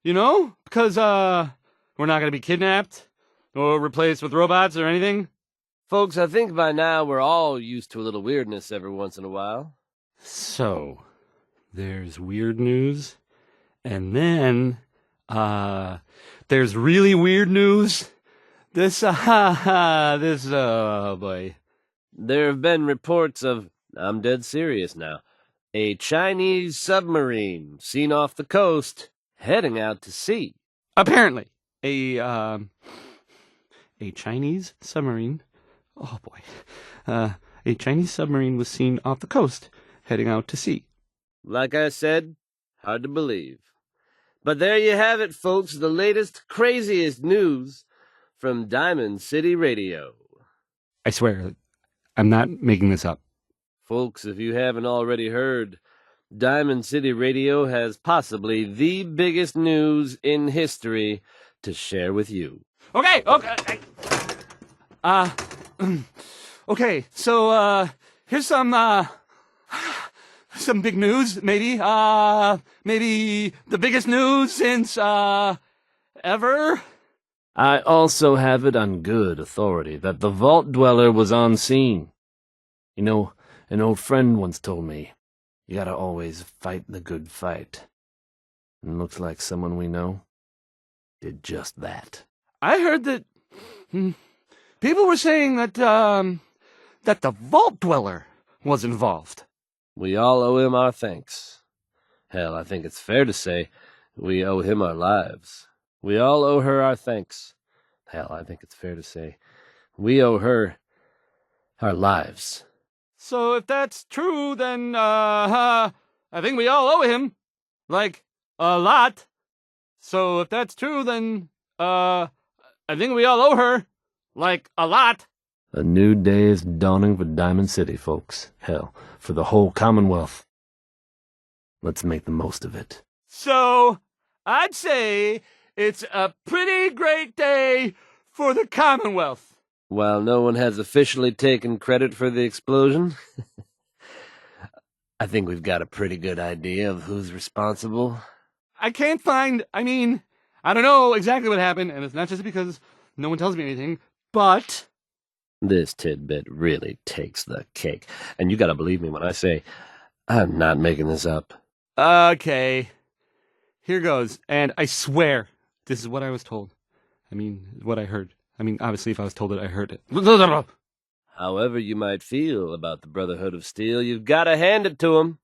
because, we're not gonna be kidnapped. Or replaced with robots or anything? Folks, I think by now we're all used to a little weirdness every once in a while. So, there's weird news, and then, there's really weird news. Oh boy. There have been reports of, I'm dead serious now, a Chinese submarine seen off the coast, heading out to sea. Apparently, a Chinese submarine. Oh boy. A Chinese submarine was seen off the coast, heading out to sea. Like I said, hard to believe. But there you have it, folks, the latest, craziest news from Diamond City Radio. I swear, I'm not making this up. Folks, if you haven't already heard, Diamond City Radio has possibly the biggest news in history to share with you. Okay. Okay, so, here's some, some big news, maybe. Maybe the biggest news since, ever? I also have it on good authority that the Vault Dweller was on scene. You know, an old friend once told me, you gotta always fight the good fight. And looks like someone we know did just that. I heard that people were saying that that the Vault Dweller was involved. We all owe him our thanks. Hell, I think it's fair to say we owe him our lives. We all owe her our thanks. Hell, I think it's fair to say we owe her our lives. So if that's true, then I think we all owe him, like, a lot. So if that's true, then I think we all owe her, like, a lot. A new day is dawning for Diamond City, folks. Hell, for the whole Commonwealth. Let's make the most of it. So I'd say it's a pretty great day for the Commonwealth. While no one has officially taken credit for the explosion, I think we've got a pretty good idea of who's responsible. I can't find, I don't know exactly what happened, and it's not just because no one tells me anything, but This tidbit really takes the cake. And you gotta believe me when I say I'm not making this up. okay, here goes. And I swear, this is what I was told. What I heard. Obviously, if I was told it, I heard it. However you might feel about the Brotherhood of Steel, you've gotta hand it to 'em.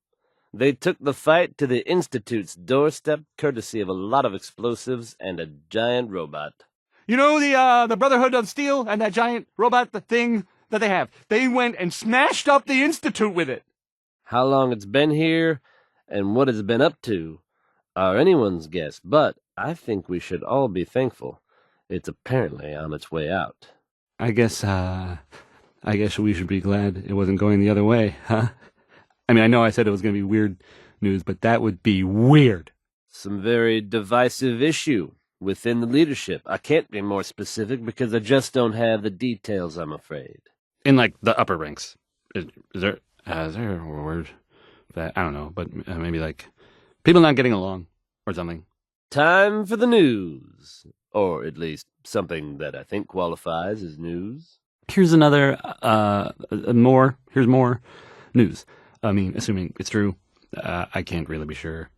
They took the fight to the Institute's doorstep courtesy of a lot of explosives and a giant robot. You know the Brotherhood of Steel and that giant robot thing that they have? They went and smashed up the Institute with it. How long it's been here and what it's been up to are anyone's guess, but I think we should all be thankful it's apparently on its way out. I guess we should be glad it wasn't going the other way, huh? I know I said it was going to be weird news, but that would be weird. Some very divisive issue within the leadership. I can't be more specific because I just don't have the details, I'm afraid. In, like, the upper ranks. Is there a word for that? I don't know, but maybe, like, people not getting along or something. Time for the news. Or at least something that I think qualifies as news. Here's another, here's more news. Assuming it's true, I can't really be sure.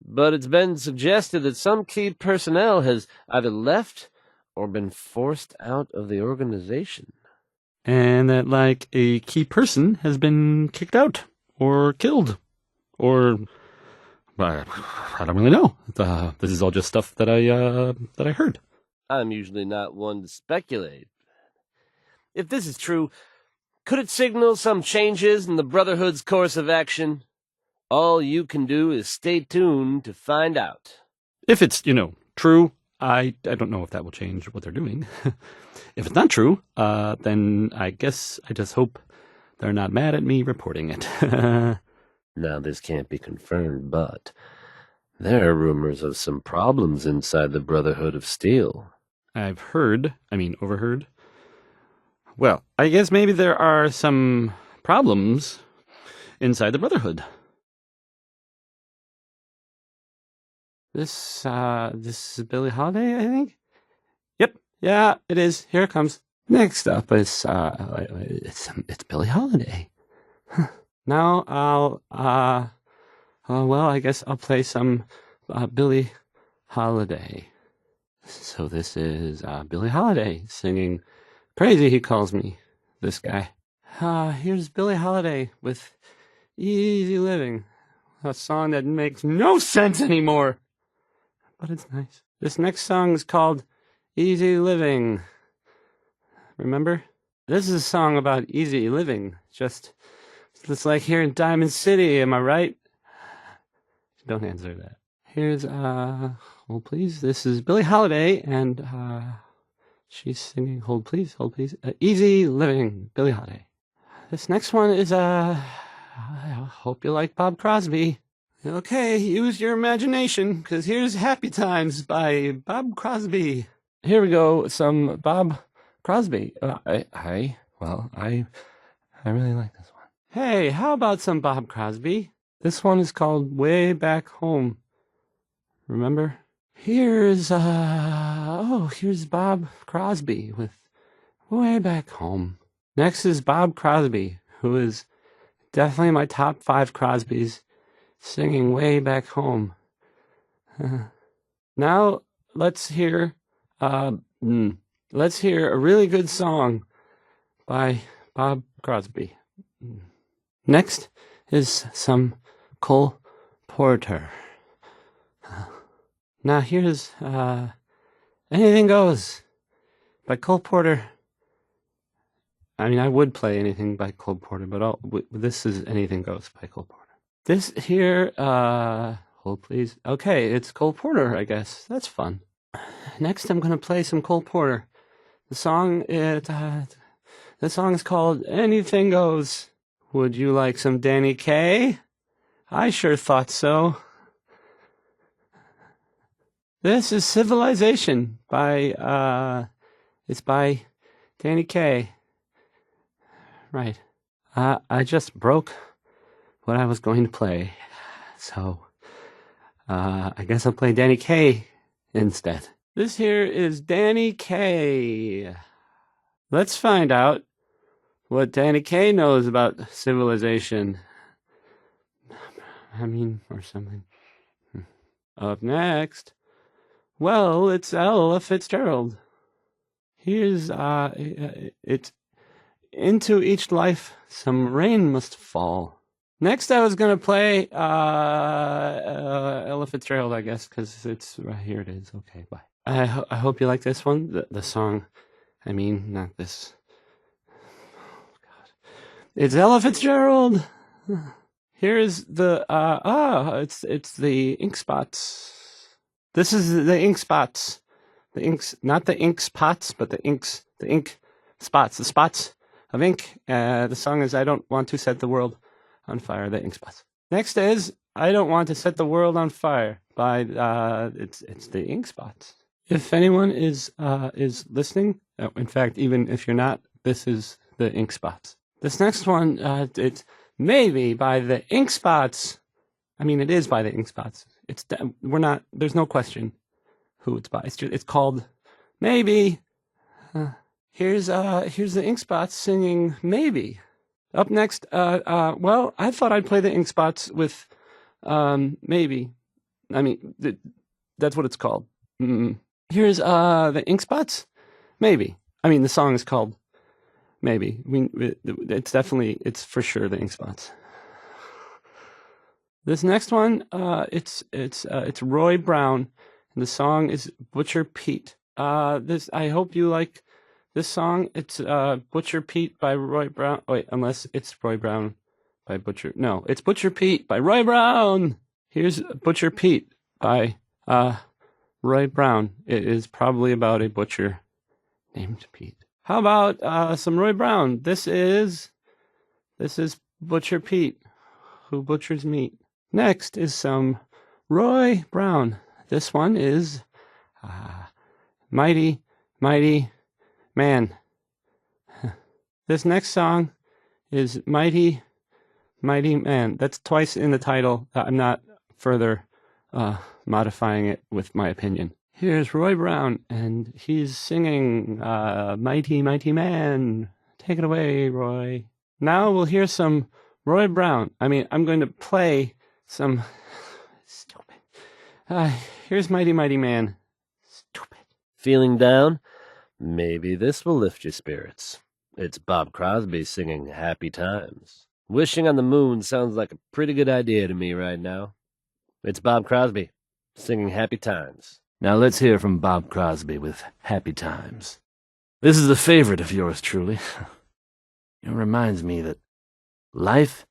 But it's been suggested that some key personnel has either left or been forced out of the organization. And that, like, a key person has been kicked out or killed or I don't really know. This is all just stuff that I heard. I'm usually not one to speculate. If this is true, could it signal some changes in the Brotherhood's course of action? All you can do is stay tuned to find out. If it's, true, I don't know if that will change what they're doing. If it's not true, then I guess I just hope they're not mad at me reporting it. Now, this can't be confirmed, but there are rumors of some problems inside the Brotherhood of Steel. I've overheard. Well, I guess maybe there are some problems inside the Brotherhood. This is Billie Holiday, I think? Yep, yeah, it is. Here it comes. Next up is, it's Billie Holiday. Now I guess I'll play some Billie Holiday. So this is Billie Holiday singing Crazy, he calls me, this guy. Here's Billie Holiday with Easy Living, a song that makes no sense anymore. But it's nice. This next song is called Easy Living. Remember? This is a song about easy living. Just like here in Diamond City, am I right? Don't answer that. Here's, hold please. This is Billie Holiday, and she's singing Hold Please, Hold Please. Easy Living, Billie Holiday. This next one is, I hope you like Bob Crosby. Okay, use your imagination, because here's Happy Times by Bob Crosby. Here we go, some Bob Crosby. I really like this one. Hey, how about some Bob Crosby? This one is called Way Back Home. Remember? Here's Bob Crosby with Way Back Home. Next is Bob Crosby, who is definitely my top 5 Crosbys, singing Way Back Home. Now let's hear a really good song by Bob Crosby. Next is some Cole Porter. Now here's Anything Goes by Cole Porter. I mean, I would play anything by Cole Porter, but this is Anything Goes by Cole Porter. This here, hold please. Okay, it's Cole Porter, I guess. That's fun. Next, I'm gonna play some Cole Porter. The song is called Anything Goes. Would you like some Danny Kaye? I sure thought so. This is Civilization by it's by Danny Kaye. Right. I just broke what I was going to play, so I guess I'll play Danny Kaye instead. This here is Danny Kaye. Let's find out what Danny Kaye knows about civilization. I mean, or something. Up next, well, it's Ella Fitzgerald. Here's it's Into Each Life Some Rain Must Fall. Next, I was gonna play Ella Fitzgerald, I guess, because it's right here. It is. Okay, bye. I hope you like this one. The song. I mean, not this. Oh, God. It's Ella Fitzgerald. Here's the it's the Ink Spots. This is the Ink Spots. The inks, not the ink spots, but the ink spots, the spots of ink. The song is I Don't Want to Set the World on Fire, the Ink Spots. Next is I Don't Want to Set the World on Fire by it's the Ink Spots. If anyone is listening, in fact, even if you're not, this is the Ink Spots. This next one, it's Maybe by the Ink Spots. I mean, it is by the Ink Spots. There's no question who it's by. It's called Maybe. Here's the Ink Spots singing Maybe. Up next, well, I thought I'd play the Ink Spots with Maybe. I mean, that's what it's called. Here's the Ink Spots, Maybe. I mean, the song is called Maybe. It's for sure the Ink Spots. This next one, it's Roy Brown, and the song is Butcher Pete. I hope you like this song. It's Butcher Pete by Roy Brown. Wait, unless it's Roy Brown by Butcher. No, it's Butcher Pete by Roy Brown. Here's Butcher Pete by Roy Brown. It is probably about a butcher named Pete. How about some Roy Brown? This is Butcher Pete, who butchers meat. Next is some Roy Brown. This one is Mighty, Mighty Man. This next song is Mighty, Mighty Man. That's twice in the title. I'm not further modifying it with my opinion. Here's Roy Brown, and he's singing Mighty, Mighty Man. Take it away, Roy. Now we'll hear some Roy Brown. I mean, I'm going to play some... Stupid. Here's Mighty, Mighty Man. Stupid. Feeling down? Maybe this will lift your spirits. It's Bob Crosby singing Happy Times. Wishing on the moon sounds like a pretty good idea to me right now. It's Bob Crosby singing Happy Times. Now let's hear from Bob Crosby with Happy Times. This is a favorite of yours truly. It reminds me that life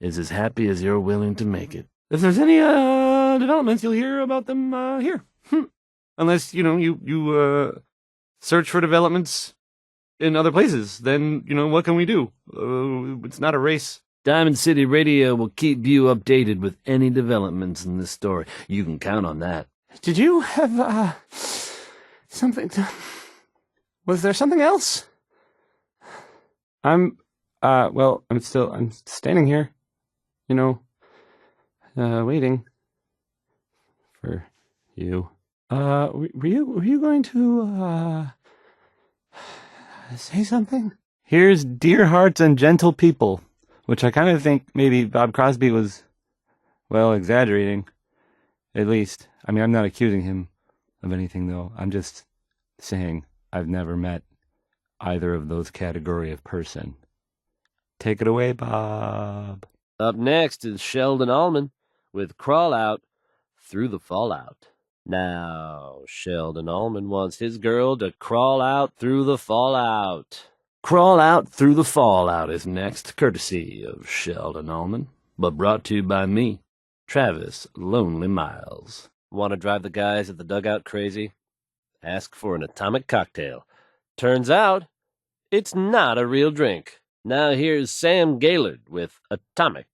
is as happy as you're willing to make it. If there's any developments, you'll hear about them here. Unless, you search for developments in other places, then, what can we do? It's not a race. Diamond City Radio will keep you updated with any developments in this story. You can count on that. Did you have, something was there something else? I'm standing here, waiting for you. Were you going to, say something? Here's Dear Hearts and Gentle People, which I kind of think maybe Bob Crosby was, well, exaggerating. At least. I mean, I'm not accusing him of anything, though. I'm just saying I've never met either of those category of person. Take it away, Bob. Up next is Sheldon Allman with Crawl Out Through the Fallout. Now, Sheldon Allman wants his girl to crawl out through the fallout. Crawl Out Through the Fallout is next, courtesy of Sheldon Allman, but brought to you by me, Travis Lonely Miles. Want to drive the guys at the dugout crazy? Ask for an atomic cocktail. Turns out, it's not a real drink. Now here's Sam Gaillard with Atomic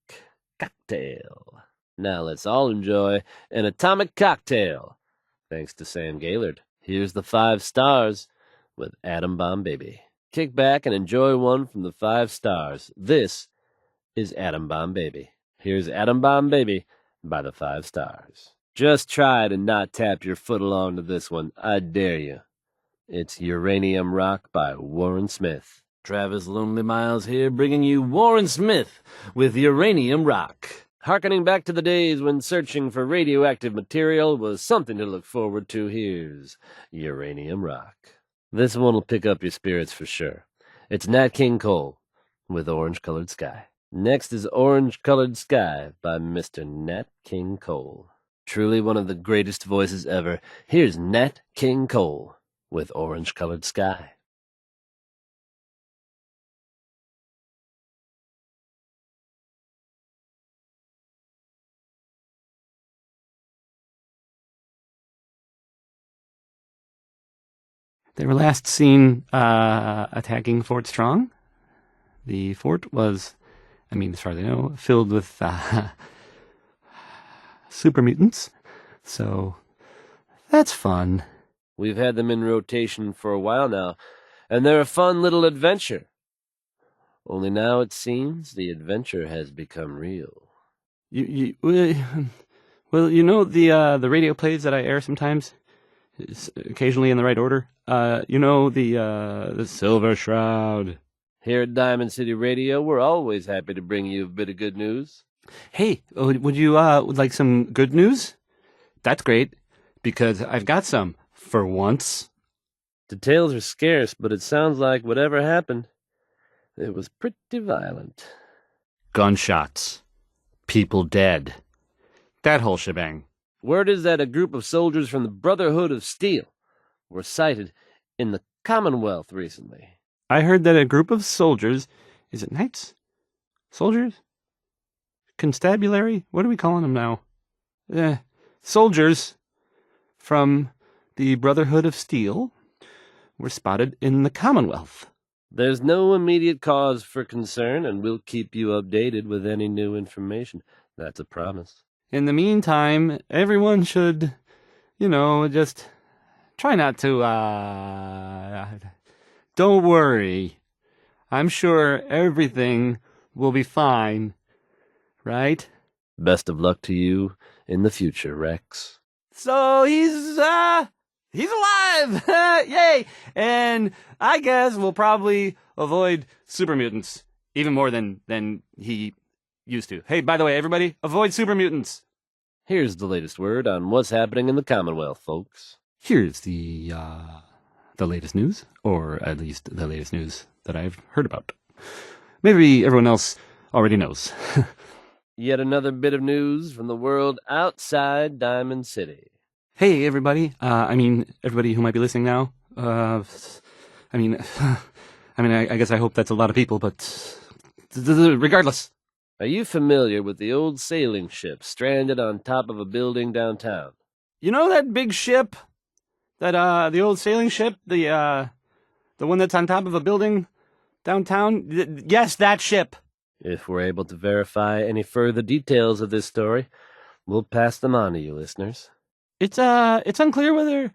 Cocktail. Now let's all enjoy an atomic cocktail. Thanks to Sam Gaillard. Here's the 5 stars with Atom Bomb Baby. Kick back and enjoy one from the 5 stars. This is Atom Bomb Baby. Here's Atom Bomb Baby by the 5 stars. Just try to not tap your foot along to this one. I dare you. It's Uranium Rock by Warren Smith. Travis Lonely Miles here, bringing you Warren Smith with Uranium Rock. Harkening back to the days when searching for radioactive material was something to look forward to, here's Uranium Rock. This one will pick up your spirits for sure. It's Nat King Cole with Orange Colored Sky. Next is Orange Colored Sky by Mr. Nat King Cole. Truly one of the greatest voices ever. Here's Nat King Cole with Orange Colored Sky. They were last seen attacking Fort Strong. The fort was, I mean, as far as I know, filled with super mutants. So that's fun. We've had them in rotation for a while now, and they're a fun little adventure. Only now it seems the adventure has become real. Well, you know the radio plays that I air sometimes, occasionally in the right order. You know the Silver Shroud. Here at Diamond City Radio, we're always happy to bring you a bit of good news. Hey, would you would like some good news? That's great, because I've got some for once. Details are scarce, but it sounds like whatever happened, it was pretty violent. Gunshots, people dead, that whole shebang. Word is that a group of soldiers from the Brotherhood of Steel were sighted in the Commonwealth recently. I heard that a group of soldiers, is it knights? Soldiers? Constabulary? What are we calling them now? Soldiers from the Brotherhood of Steel were spotted in the Commonwealth. There's no immediate cause for concern, and we'll keep you updated with any new information. That's a promise. In the meantime, everyone should, just try not to, don't worry. I'm sure everything will be fine, right? Best of luck to you in the future, Rex. So he's alive! Yay! And I guess we'll probably avoid super mutants even more than he used to. Hey, by the way, everybody, avoid super mutants. Here's the latest word on what's happening in the Commonwealth, folks. Here's the latest news, or at least the latest news that I've heard about. Maybe everyone else already knows. Yet another bit of news from the world outside Diamond City. Hey, everybody. Everybody who might be listening now. I guess I hope that's a lot of people, but regardless. Are you familiar with the old sailing ship stranded on top of a building downtown? You know that big ship? That, the old sailing ship? The one that's on top of a building downtown? Yes, that ship. If we're able to verify any further details of this story, we'll pass them on to you, listeners. It's unclear whether...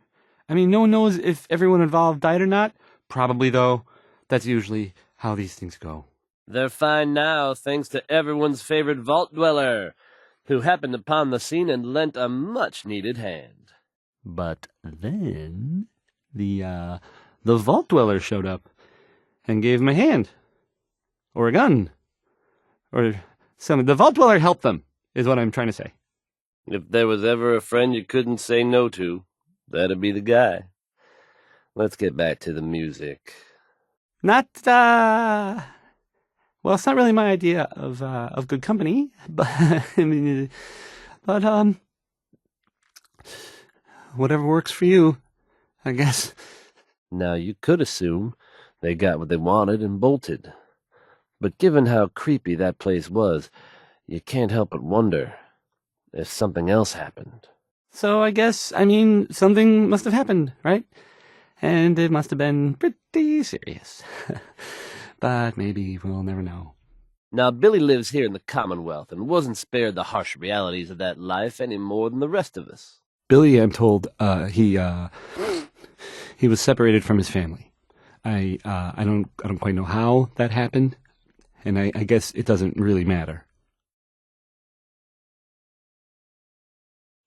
no one knows if everyone involved died or not. Probably, though. That's usually how these things go. They're fine now, thanks to everyone's favorite vault dweller, who happened upon the scene and lent a much-needed hand. But then the Vault Dweller showed up and gave him a hand. Or a gun. Or something. The Vault Dweller helped them, is what I'm trying to say. If there was ever a friend you couldn't say no to, that'd be the guy. Let's get back to the music. Not, well, it's not really my idea of good company, but, whatever works for you, I guess. Now, you could assume they got what they wanted and bolted. But given how creepy that place was, you can't help but wonder if something else happened. So I guess, something must have happened, right? And it must have been pretty serious. But maybe we'll never know. Now, Billy lives here in the Commonwealth and wasn't spared the harsh realities of that life any more than the rest of us. Billy, I'm told, he was separated from his family. I don't quite know how that happened, and I guess it doesn't really matter.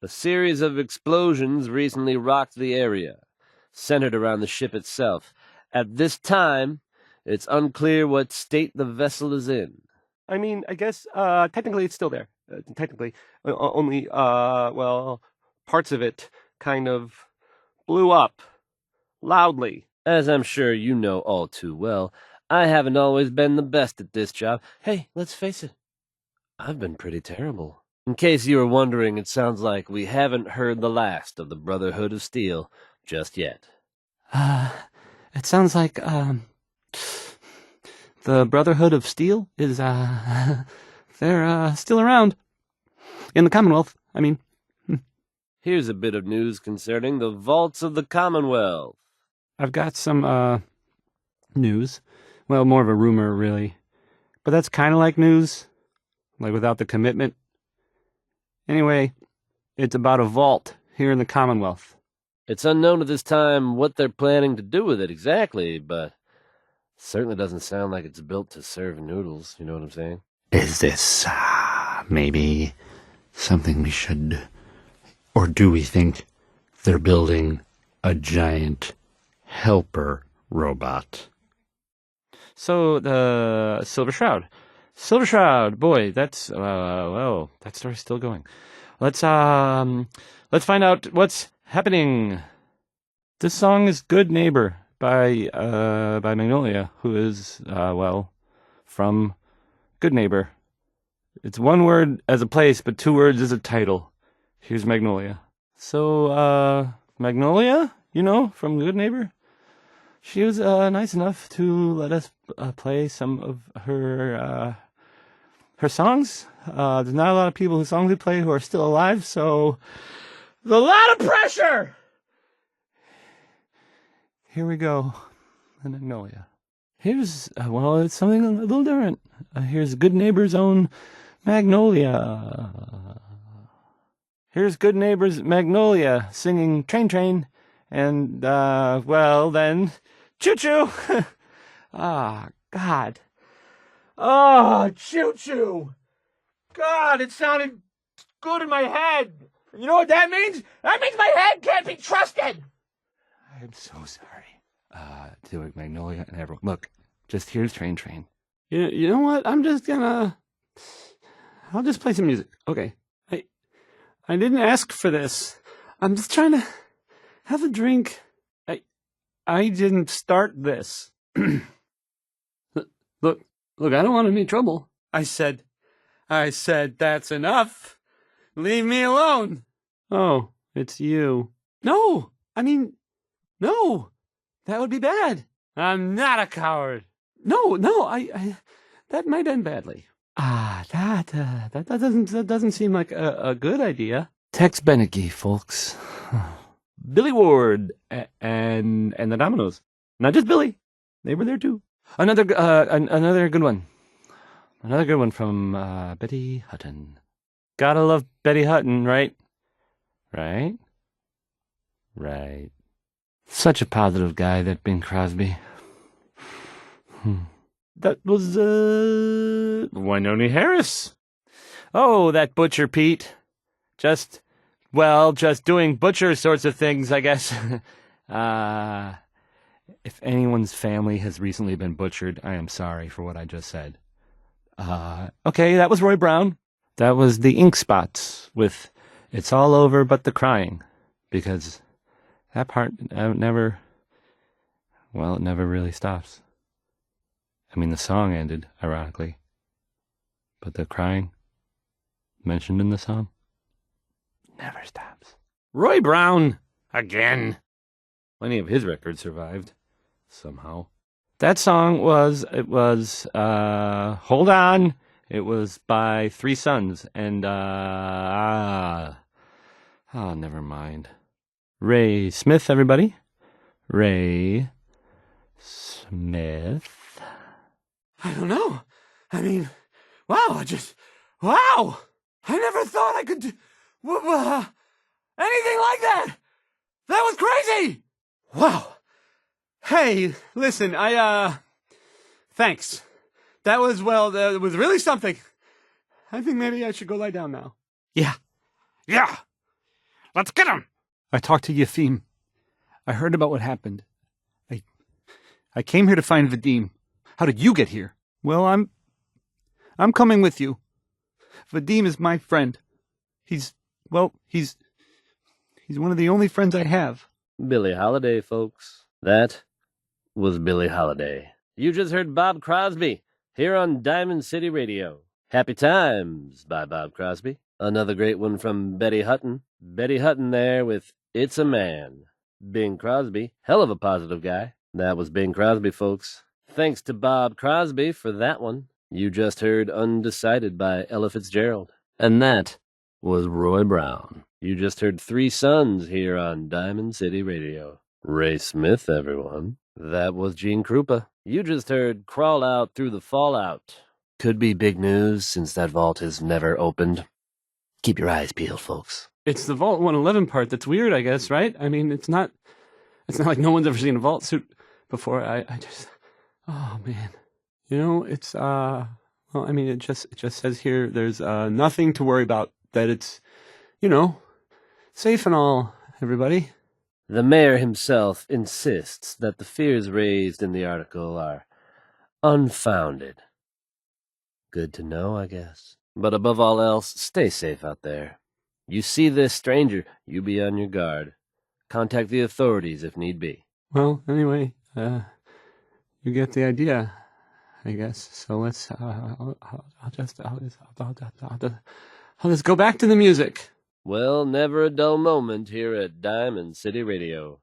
A series of explosions recently rocked the area, centered around the ship itself. At this time, it's unclear what state the vessel is in. I guess, technically it's still there. Only, parts of it kind of blew up loudly. As I'm sure you know all too well, I haven't always been the best at this job. Hey, let's face it, I've been pretty terrible. In case you were wondering, it sounds like we haven't heard the last of the Brotherhood of Steel just yet. It sounds like, the Brotherhood of Steel is, they're, still around. In the Commonwealth, Here's a bit of news concerning the vaults of the Commonwealth. I've got some, news. Well, more of a rumor, really. But that's kind of like news. Like without the commitment. Anyway, it's about a vault here in the Commonwealth. It's unknown at this time what they're planning to do with it exactly, but it certainly doesn't sound like it's built to serve noodles, you know what I'm saying? Is this, maybe something we should... Or do we think they're building a giant helper robot? So, the Silver Shroud. Silver Shroud, boy, that's, that story's still going. Let's find out what's happening. This song is Good Neighbor by Magnolia, who is, from Good Neighbor. It's one word as a place, but 2 words as a title. Here's Magnolia. So, Magnolia, from Good Neighbor, she was nice enough to let us play some of her songs. There's not a lot of people whose songs we play who are still alive, so there's a lot of pressure! Here we go. Magnolia. Here's, it's something a little different. Here's Good Neighbor's own Magnolia. Here's Good Neighbor's Magnolia singing Train Train, and, then, Choo Choo! Ah, God. Oh, Choo Choo! God, it sounded good in my head. You know what that means? That means my head can't be trusted! I'm so sorry. To Magnolia and everyone. Look, just here's Train Train. You know what? I'll just play some music. Okay. I didn't ask for this. I'm just trying to have a drink. I didn't start this. Look, I don't want any trouble. I said, that's enough. Leave me alone. Oh, it's you. No, no, that would be bad. I'm not a coward. No, I that might end badly. That doesn't seem like a good idea. Tex Beneke, folks. Billy Ward and the Dominoes. Not just Billy. They were there too. Another good one. Another good one from Betty Hutton. Gotta love Betty Hutton, right? Right. Such a positive guy, that Bing Crosby. That was Wynonie Harris. Oh, that Butcher Pete. Just doing butcher sorts of things, I guess. If anyone's family has recently been butchered, I am sorry for what I just said. Okay, that was Roy Brown. That was the Ink Spots with It's All Over But the Crying. Because that part it never really stops. I mean, the song ended, ironically. But the crying, mentioned in the song, never stops. Roy Brown again. Plenty of his records survived somehow. That song was Hold On. It was by Three Sons. And, never mind. Ray Smith, everybody. Ray Smith. I don't know. I mean, wow, wow! I never thought I could do anything like that! That was crazy! Wow. Hey, listen, thanks. That was really something. I think maybe I should go lie down now. Yeah. Let's get him. I talked to Yefim. I heard about what happened. I came here to find Vadim. How did you get here? Well, I'm coming with you. Vadim is my friend. He's one of the only friends I have. Billie Holiday, folks. That was Billie Holiday. You just heard Bob Crosby here on Diamond City Radio. Happy Times by Bob Crosby. Another great one from Betty Hutton. Betty Hutton there with It's a Man. Bing Crosby, hell of a positive guy. That was Bing Crosby, folks. Thanks to Bob Crosby for that one. You just heard Undecided by Ella Fitzgerald. And that was Roy Brown. You just heard Three Sons here on Diamond City Radio. Ray Smith, everyone. That was Gene Krupa. You just heard Crawl Out Through the Fallout. Could be big news since that vault has never opened. Keep your eyes peeled, folks. It's the Vault 111 part that's weird, I guess, right? I mean, it's not like no one's ever seen a vault suit before. Oh man. You know, it's well, I mean, it just says here there's nothing to worry about, that it's, safe and all, everybody. The mayor himself insists that the fears raised in the article are unfounded. Good to know, I guess. But above all else, stay safe out there. You see this stranger, you be on your guard. Contact the authorities if need be. Well, anyway, you get the idea, I guess. So let's. I'll just go back to the music. Well, never a dull moment here at Diamond City Radio.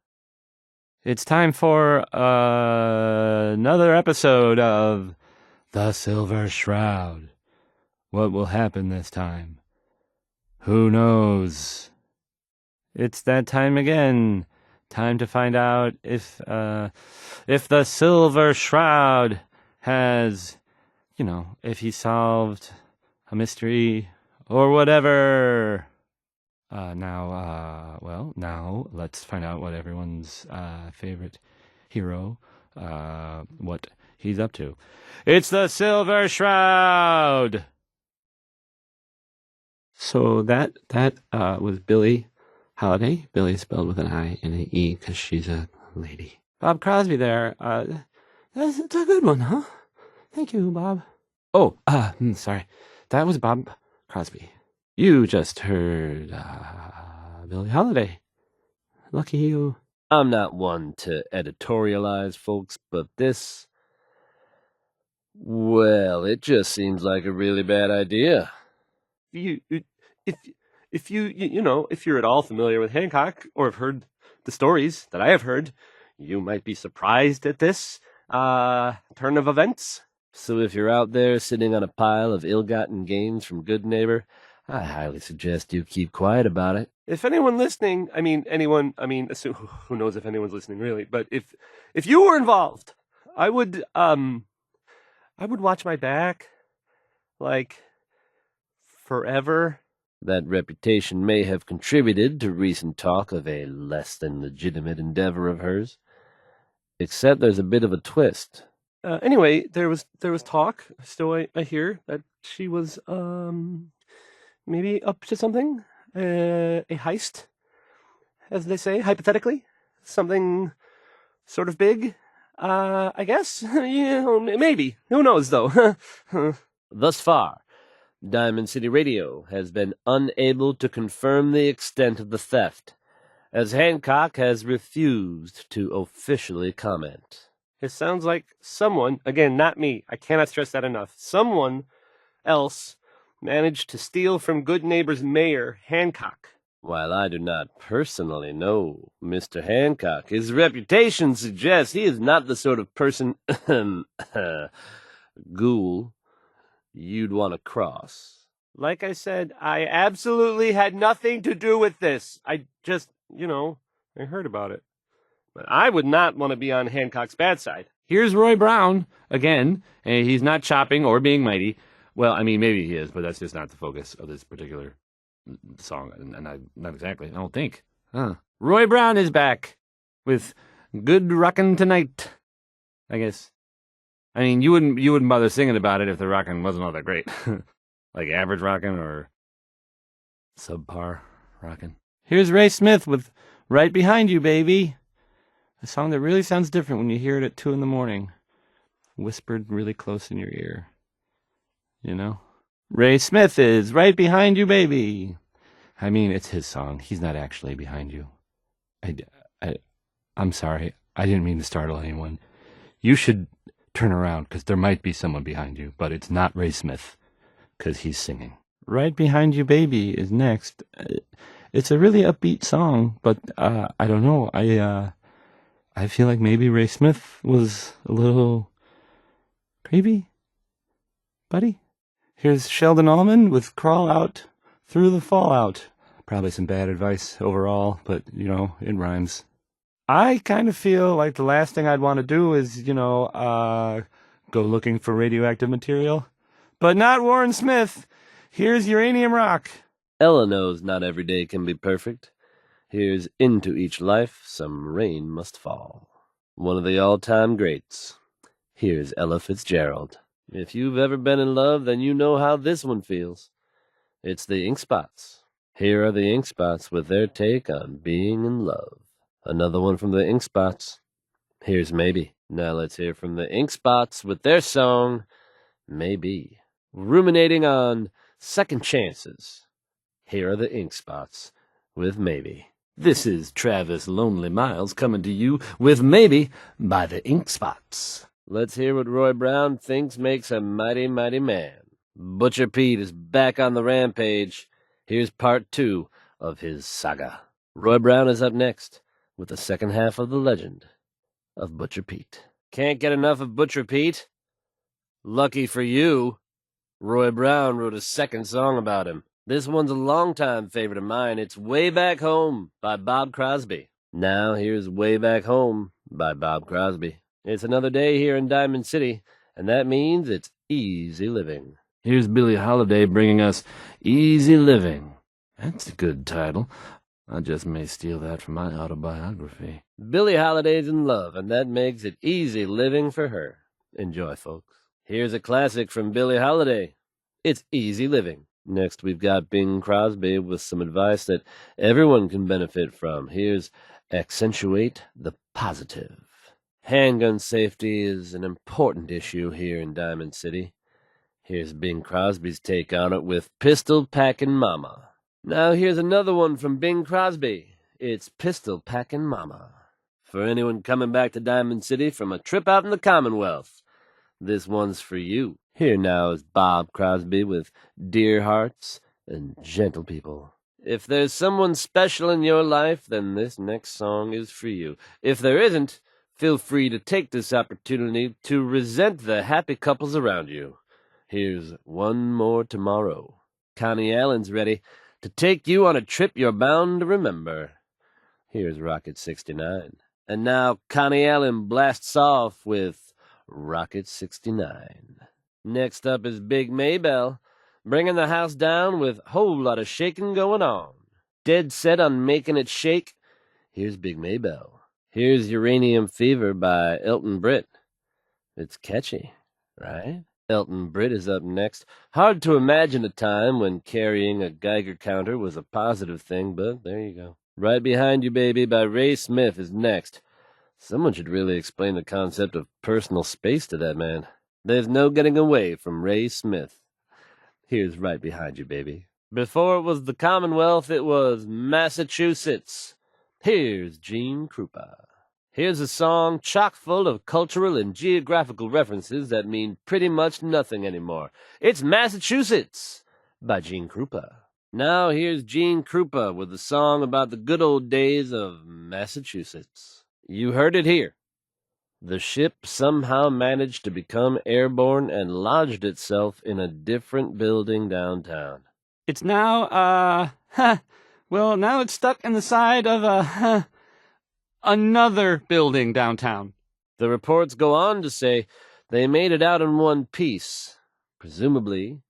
It's time for another episode of The Silver Shroud. What will happen this time? Who knows? It's that time again. Time to find out if the Silver Shroud has, if he solved a mystery or whatever. Now let's find out what everyone's favorite hero, what he's up to. It's the Silver Shroud. So that was Billie Holiday. Billie spelled with an I and an E because she's a lady. Bob Crosby there. That's a good one, huh? Thank you, Bob. Oh, sorry. That was Bob Crosby. You just heard Billie Holiday. Lucky you. I'm not one to editorialize, folks, but this... well, it just seems like a really bad idea. If you're at all familiar with Hancock or have heard the stories that I have heard, you might be surprised at this turn of events. So if you're out there sitting on a pile of ill-gotten gains from Good Neighbor, I highly suggest you keep quiet about it. If anyone listening, who knows if anyone's listening really, but if you were involved, I would watch my back, like, forever. That reputation may have contributed to recent talk of a less than legitimate endeavor of hers. Except there's a bit of a twist. Anyway, there was talk, still I hear, that she was, maybe up to something? A heist, as they say, hypothetically? Something sort of big? I guess? Maybe. Who knows, though? Thus far, Diamond City Radio has been unable to confirm the extent of the theft, as Hancock has refused to officially comment. It sounds like someone, again, not me, I cannot stress that enough, someone else managed to steal from Good Neighbor's mayor, Hancock. While I do not personally know Mr. Hancock, his reputation suggests he is not the sort of person, ghoul, you'd want to cross. Like I said, I absolutely had nothing to do with this. I just, I heard about it. But I would not want to be on Hancock's bad side. Here's Roy Brown again, and he's not chopping or being mighty. Well, I mean, maybe he is, but that's just not the focus of this particular song, and not exactly, I don't think. Roy Brown is back with Good Rockin' Tonight, I guess. I mean, you wouldn't bother singing about it if the rockin' wasn't all that great. Like average rockin' or subpar rockin'. Here's Ray Smith with Right Behind You, Baby. A song that really sounds different when you hear it at 2 a.m, whispered really close in your ear. You know? Ray Smith is Right Behind You, Baby. I mean, it's his song. He's not actually behind you. I'm sorry. I didn't mean to startle anyone. You should turn around, because there might be someone behind you, but it's not Ray Smith, because he's singing. Right Behind You, Baby is next. It's a really upbeat song, but I don't know. I feel like maybe Ray Smith was a little creepy, buddy. Here's Sheldon Allman with Crawl Out Through the Fallout. Probably some bad advice overall, but, it rhymes. I kind of feel like the last thing I'd want to do is, go looking for radioactive material. But not Warren Smith. Here's Uranium Rock. Ella knows not every day can be perfect. Here's Into Each Life Some Rain Must Fall. One of the all-time greats. Here's Ella Fitzgerald. If you've ever been in love, then you know how this one feels. It's the Ink Spots. Here are the Ink Spots with their take on being in love. Another one from the Ink Spots. Here's Maybe. Now let's hear from the Ink Spots with their song, Maybe. Ruminating on second chances. Here are the Ink Spots with Maybe. This is Travis Lonely Miles coming to you with Maybe by the Ink Spots. Let's hear what Roy Brown thinks makes a mighty, mighty man. Butcher Pete is back on the rampage. Here's part 2 of his saga. Roy Brown is up next with the second half of the legend of Butcher Pete. Can't get enough of Butcher Pete? Lucky for you, Roy Brown wrote a second song about him. This one's a longtime favorite of mine. It's Way Back Home by Bob Crosby. Now here's Way Back Home by Bob Crosby. It's another day here in Diamond City, and that means it's easy living. Here's Billie Holiday bringing us Easy Living. That's a good title. I just may steal that from my autobiography. Billie Holiday's in love, and that makes it easy living for her. Enjoy, folks. Here's a classic from Billie Holiday. It's Easy Living. Next, we've got Bing Crosby with some advice that everyone can benefit from. Here's Accentuate the Positive. Handgun safety is an important issue here in Diamond City. Here's Bing Crosby's take on it with Pistol Packin' Mama. Now here's another one from Bing Crosby. It's Pistol Packin' Mama. For anyone coming back to Diamond City from a trip out in the Commonwealth, this one's for you. Here now is Bob Crosby with Dear Hearts and Gentle People. If there's someone special in your life, then this next song is for you. If there isn't, feel free to take this opportunity to resent the happy couples around you. Here's One More Tomorrow. Connie Allen's ready to take you on a trip you're bound to remember. Here's Rocket 69. And now Connie Allen blasts off with Rocket 69. Next up is Big Maybell, bringing the house down with a whole lot of shaking going on. Dead set on making it shake. Here's Big Maybell. Here's Uranium Fever by Elton Britt. It's catchy, right? Elton Britt is up next. Hard to imagine a time when carrying a Geiger counter was a positive thing, but there you go. Right Behind You, Baby by Ray Smith is next. Someone should really explain the concept of personal space to that man. There's no getting away from Ray Smith. Here's Right Behind You, Baby. Before it was the Commonwealth, it was Massachusetts. Here's Gene Krupa. Here's a song chock full of cultural and geographical references that mean pretty much nothing anymore. It's Massachusetts by Gene Krupa. Now here's Gene Krupa with a song about the good old days of Massachusetts. You heard it here. The ship somehow managed to become airborne and lodged itself in a different building downtown. It's now, well, now it's stuck in the side of, another building downtown. The reports go on to say they made it out in one piece, presumably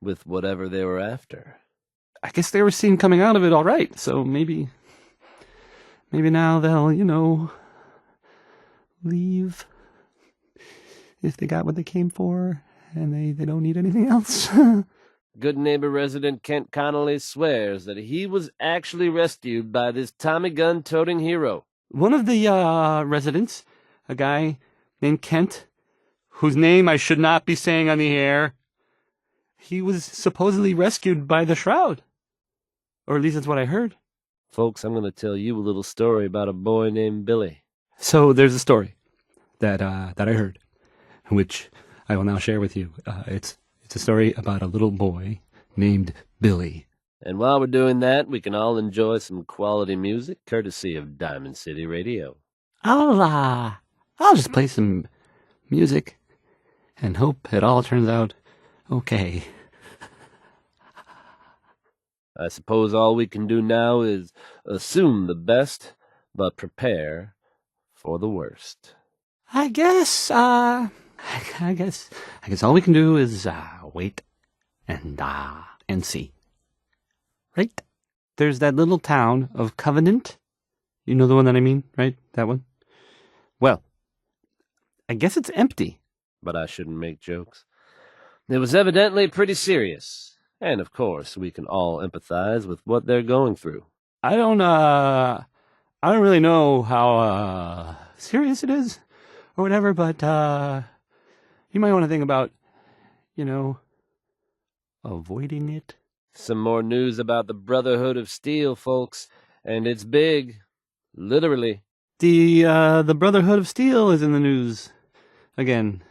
with whatever they were after. I guess they were seen coming out of it all right, so maybe now they'll, leave if they got what they came for and they don't need anything else. Good neighbor resident Kent Connolly swears that he was actually rescued by this Tommy gun-toting hero. One of the residents, a guy named Kent, whose name I should not be saying on the air, he was supposedly rescued by the Shroud. Or at least that's what I heard. Folks, I'm going to tell you a little story about a boy named Billy. So there's a story that I heard, which I will now share with you. It's a story about a little boy named Billy. And while we're doing that, we can all enjoy some quality music courtesy of Diamond City Radio. I'll just play some music and hope it all turns out okay. I suppose all we can do now is assume the best, but prepare for the worst. I guess all we can do is wait and see. Right? There's that little town of Covenant. You know the one that I mean, right? That one? Well, I guess it's empty. But I shouldn't make jokes. It was evidently pretty serious. And of course, we can all empathize with what they're going through. I don't really know how serious it is or whatever, but you might want to think about, avoiding it. Some more news about the Brotherhood of Steel, folks, and it's big. Literally. The Brotherhood of Steel is in the news again.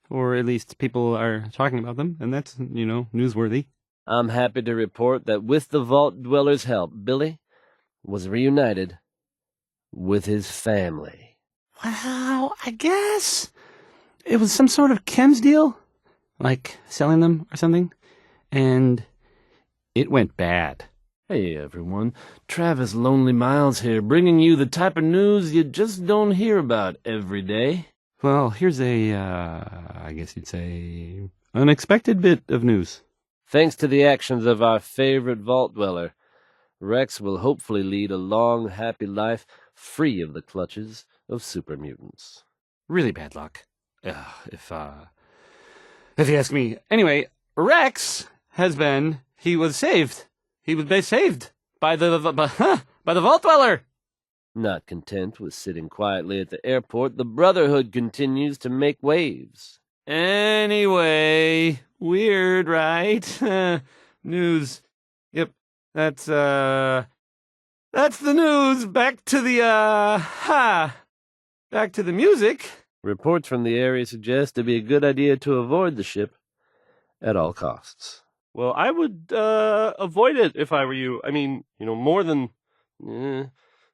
Or at least people are talking about them, and that's, newsworthy. I'm happy to report that with the Vault Dwellers' help, Billy was reunited with his family. Well, I guess it was some sort of chems deal, like selling them or something, and it went bad. Hey everyone, Travis Lonely Miles here, bringing you the type of news you just don't hear about every day. Well, here's a, I guess you'd say, unexpected bit of news. Thanks to the actions of our favorite Vault Dweller, Rex will hopefully lead a long, happy life free of the clutches of super mutants. Really bad luck, if you ask me. Anyway, Rex he was saved. He was saved by the Vault Dweller. Not content with sitting quietly at the airport, the Brotherhood continues to make waves. Anyway, weird, right? News. Yep, that's the news. Back to the music. Reports from the area suggest it'd be a good idea to avoid the ship at all costs. Well, I would avoid it if I were you. I mean,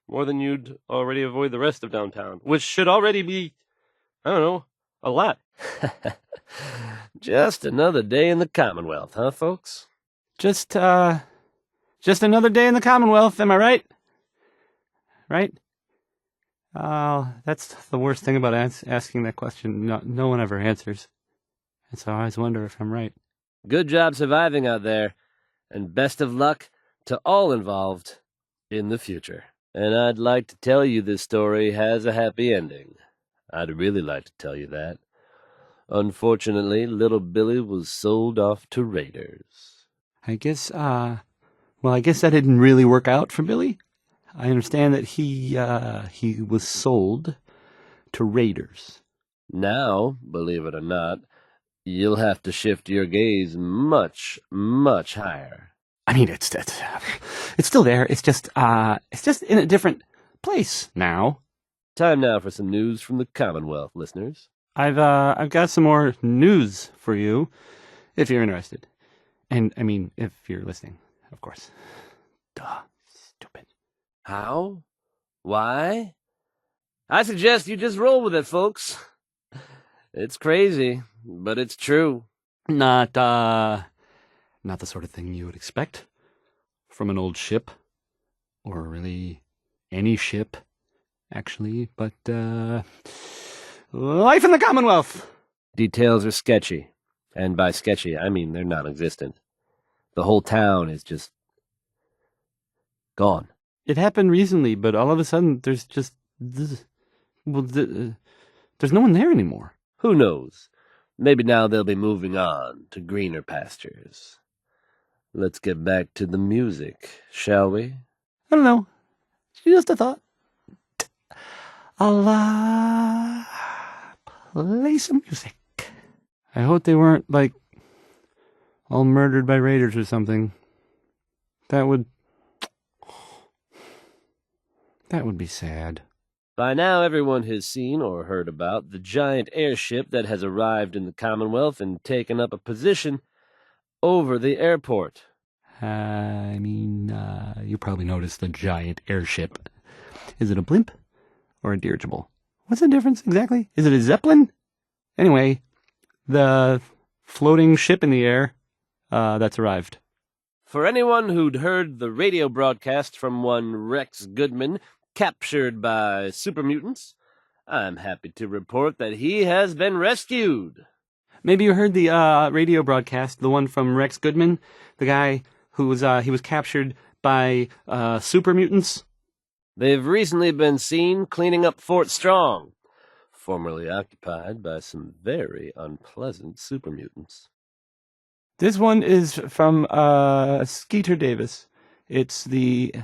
more than you'd already avoid the rest of downtown, which should already be, I don't know, a lot. Just another day in the Commonwealth, huh, folks? Just another day in the Commonwealth, am I right? Right? That's the worst thing about asking that question. No one ever answers. And so I always wonder if I'm right. Good job surviving out there, and best of luck to all involved in the future. And I'd like to tell you this story has a happy ending. I'd really like to tell you that. Unfortunately, little Billy was sold off to raiders. I guess that didn't really work out for Billy. I understand that he was sold to raiders. Now, believe it or not, you'll have to shift your gaze much, much higher. I mean, it's still there. It's just in a different place now. Time now for some news from the Commonwealth, listeners. I've got some more news for you, if you're interested. And, I mean, if you're listening, of course. Duh. Stupid. How? Why? I suggest you just roll with it, folks. It's crazy, but it's true. Not the sort of thing you would expect from an old ship. Or really any ship, actually. But, life in the Commonwealth! Details are sketchy. And by sketchy, I mean they're non-existent. The whole town is just gone. It happened recently, but all of a sudden there's just... there's no one there anymore. Who knows? Maybe now they'll be moving on to greener pastures. Let's get back to the music, shall we? I don't know. Just a thought. I'll, play some music. I hope they weren't, like, all murdered by raiders or something. That would be sad. By now everyone has seen or heard about the giant airship that has arrived in the Commonwealth and taken up a position over the airport. I mean, you probably noticed the giant airship. Is it a blimp or a dirigible? What's the difference exactly? Is it a Zeppelin? Anyway, the floating ship in the air, that's arrived. For anyone who'd heard the radio broadcast from one Rex Goodman, captured by super mutants, I'm happy to report that he has been rescued. Maybe you heard the radio broadcast, the one from Rex Goodman, the guy who was he was captured by super mutants. They've recently been seen cleaning up Fort Strong, formerly occupied by some very unpleasant super mutants. This one is from Skeeter Davis. It's the,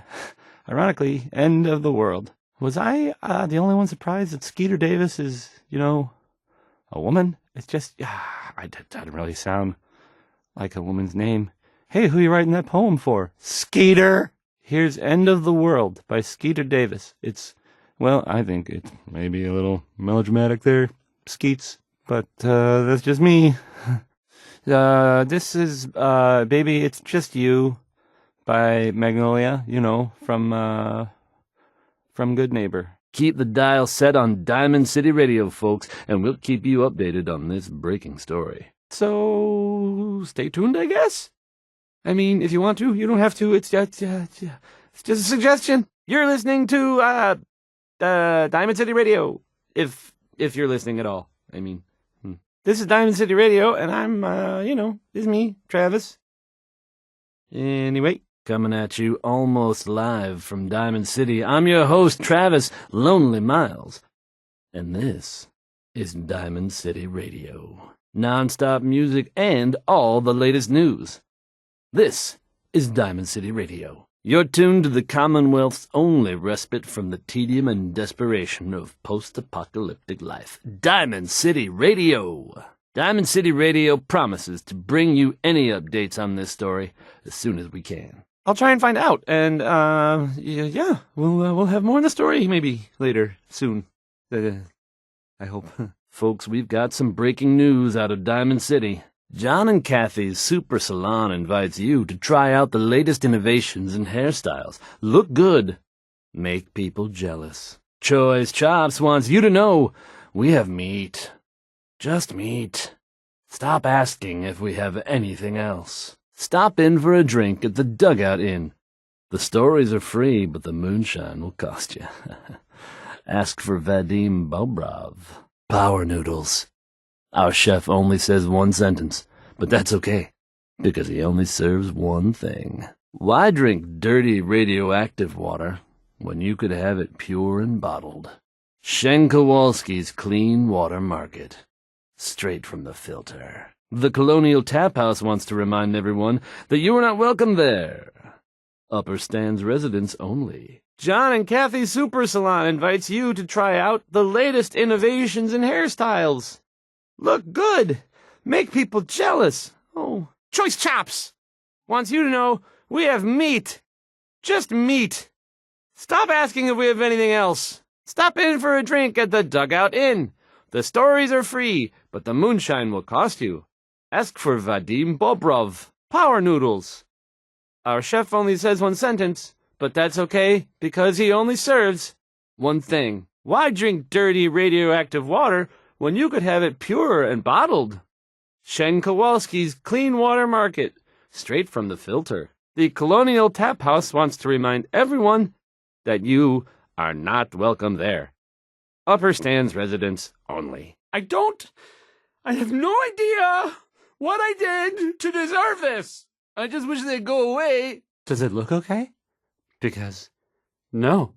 ironically, end of the world. Was I the only one surprised that Skeeter Davis is, a woman? It's just, that doesn't really sound like a woman's name. Hey, who are you writing that poem for? Skeeter! Here's End of the World by Skeeter Davis. It's, well, I think it's maybe a little melodramatic there, Skeets, but that's just me. This is, Baby, It's Just You by Magnolia, from Good Neighbor. Keep the dial set on Diamond City Radio, folks, and we'll keep you updated on this breaking story. So, stay tuned, I guess? I mean, if you want to, you don't have to. It's just a suggestion. You're listening to, Diamond City Radio, if you're listening at all. I mean, this is Diamond City Radio, and I'm, it's me, Travis. Anyway. Coming at you almost live from Diamond City, I'm your host, Travis Lonely Miles. And this is Diamond City Radio. Non-stop music and all the latest news. This is Diamond City Radio. You're tuned to the Commonwealth's only respite from the tedium and desperation of post-apocalyptic life. Diamond City Radio. Diamond City Radio promises to bring you any updates on this story as soon as we can. I'll try and find out, and, we'll have more on the story maybe later, soon. I hope. Folks, we've got some breaking news out of Diamond City. John and Kathy's Super Salon invites you to try out the latest innovations in hairstyles. Look good. Make people jealous. Choice Chops wants you to know we have meat. Just meat. Stop asking if we have anything else. Stop in for a drink at the Dugout Inn. The stories are free, but the moonshine will cost you. Ask for Vadim Bobrov. Power noodles. Our chef only says one sentence, but that's okay, because he only serves one thing. Why drink dirty radioactive water when you could have it pure and bottled? Shen Kowalski's Clean Water Market. straight from the filter. The Colonial Tap House wants to remind everyone that you are not welcome there. Upper Stands residents only. John and Kathy Super Salon invites you to try out the latest innovations in hairstyles. Look good. Make people jealous. Oh, Choice Chops wants you to know we have meat. Just meat. Stop asking if we have anything else. Stop in for a drink at the Dugout Inn. The stories are free, but the moonshine will cost you. Ask for Vadim Bobrov. Power noodles. Our chef only says one sentence, but that's okay because he only serves one thing. Why drink dirty radioactive water when you could have it pure and bottled? Shen Kowalski's Clean Water Market, straight from the filter. The Colonial Tap House wants to remind everyone that you are not welcome there. Upper Stands residents only. I have no idea what I did to deserve this. I just wish they'd go away. Does it look okay? Because, no,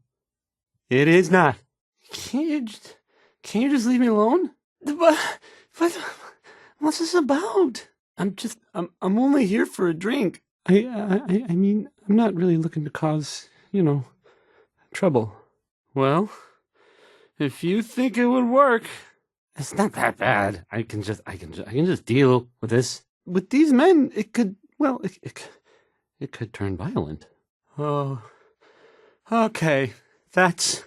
it is not. Can't you just leave me alone? But what's this about? I'm only here for a drink. I mean, I'm not really looking to cause, trouble. Well, if you think it would work. It's not that bad. I can just deal with this. With these men, it could turn violent. Oh, okay. That's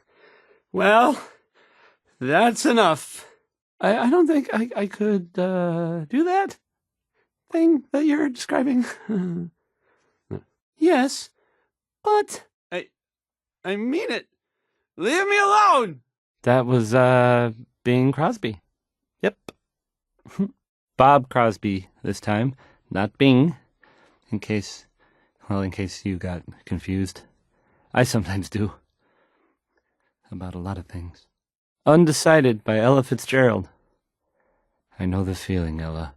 enough. I don't think I could do that thing that you're describing. Yes, but I mean it. Leave me alone. That was, Bing Crosby. Yep. Bob Crosby this time, not Bing. In case you got confused. I sometimes do. About a lot of things. Undecided by Ella Fitzgerald. I know the feeling, Ella.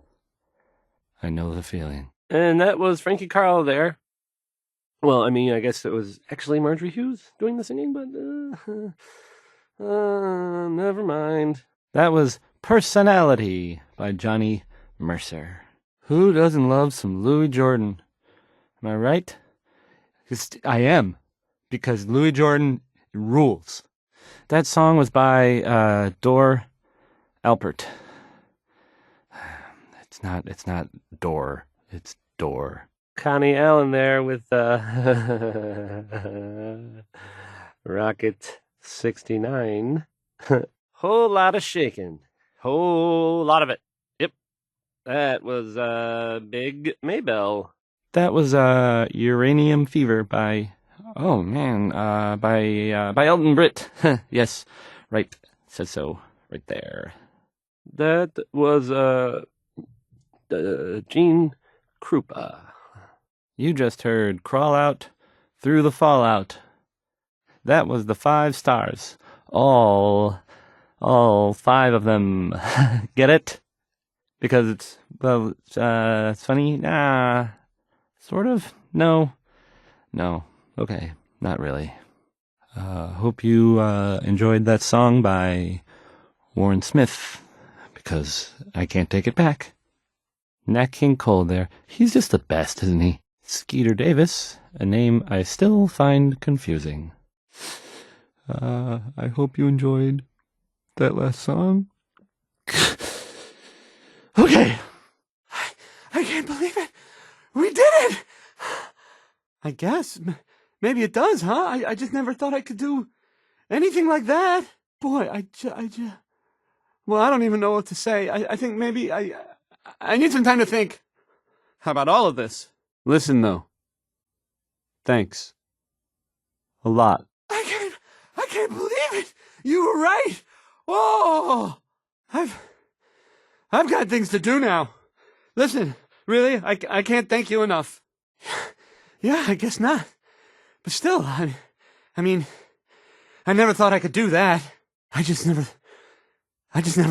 I know the feeling. And that was Frankie Carl there. Well, I mean, I guess it was actually Marjorie Hughes doing the singing, but never mind. That was Personality by Johnny Mercer. Who doesn't love some Louis Jordan? Am I right? I am, because Louis Jordan rules. That song was by Dor Alpert. It's not Dor. It's Dor. Connie Allen there with Rocket 69. Whole lot of shaking. Whole lot of it. Yep. That was Big Maybell. That was Uranium Fever by by Elton Britt. Yes, right. Says so right there. That was Gene Krupa. You just heard Crawl Out Through the Fallout. That was the 5 stars. All 5 of them. Get it? Because it's funny? Sort of? No. Okay, not really. Hope you enjoyed that song by Warren Smith, because I can't take it back. Nat King Cole there. He's just the best, isn't he? Skeeter Davis, a name I still find confusing. I hope you enjoyed that last song. Okay. I can't believe it. We did it. I guess. Maybe it does, huh? I just never thought I could do anything like that. Boy, well, I don't even know what to say. I think maybe I need some time to think. How about all of this? Listen, though. Thanks. A lot. I can't believe it. You were right. Oh, I've got things to do now. Listen, really, I can't thank you enough. Yeah, I guess not. But still, I mean, I never thought I could do that. I just never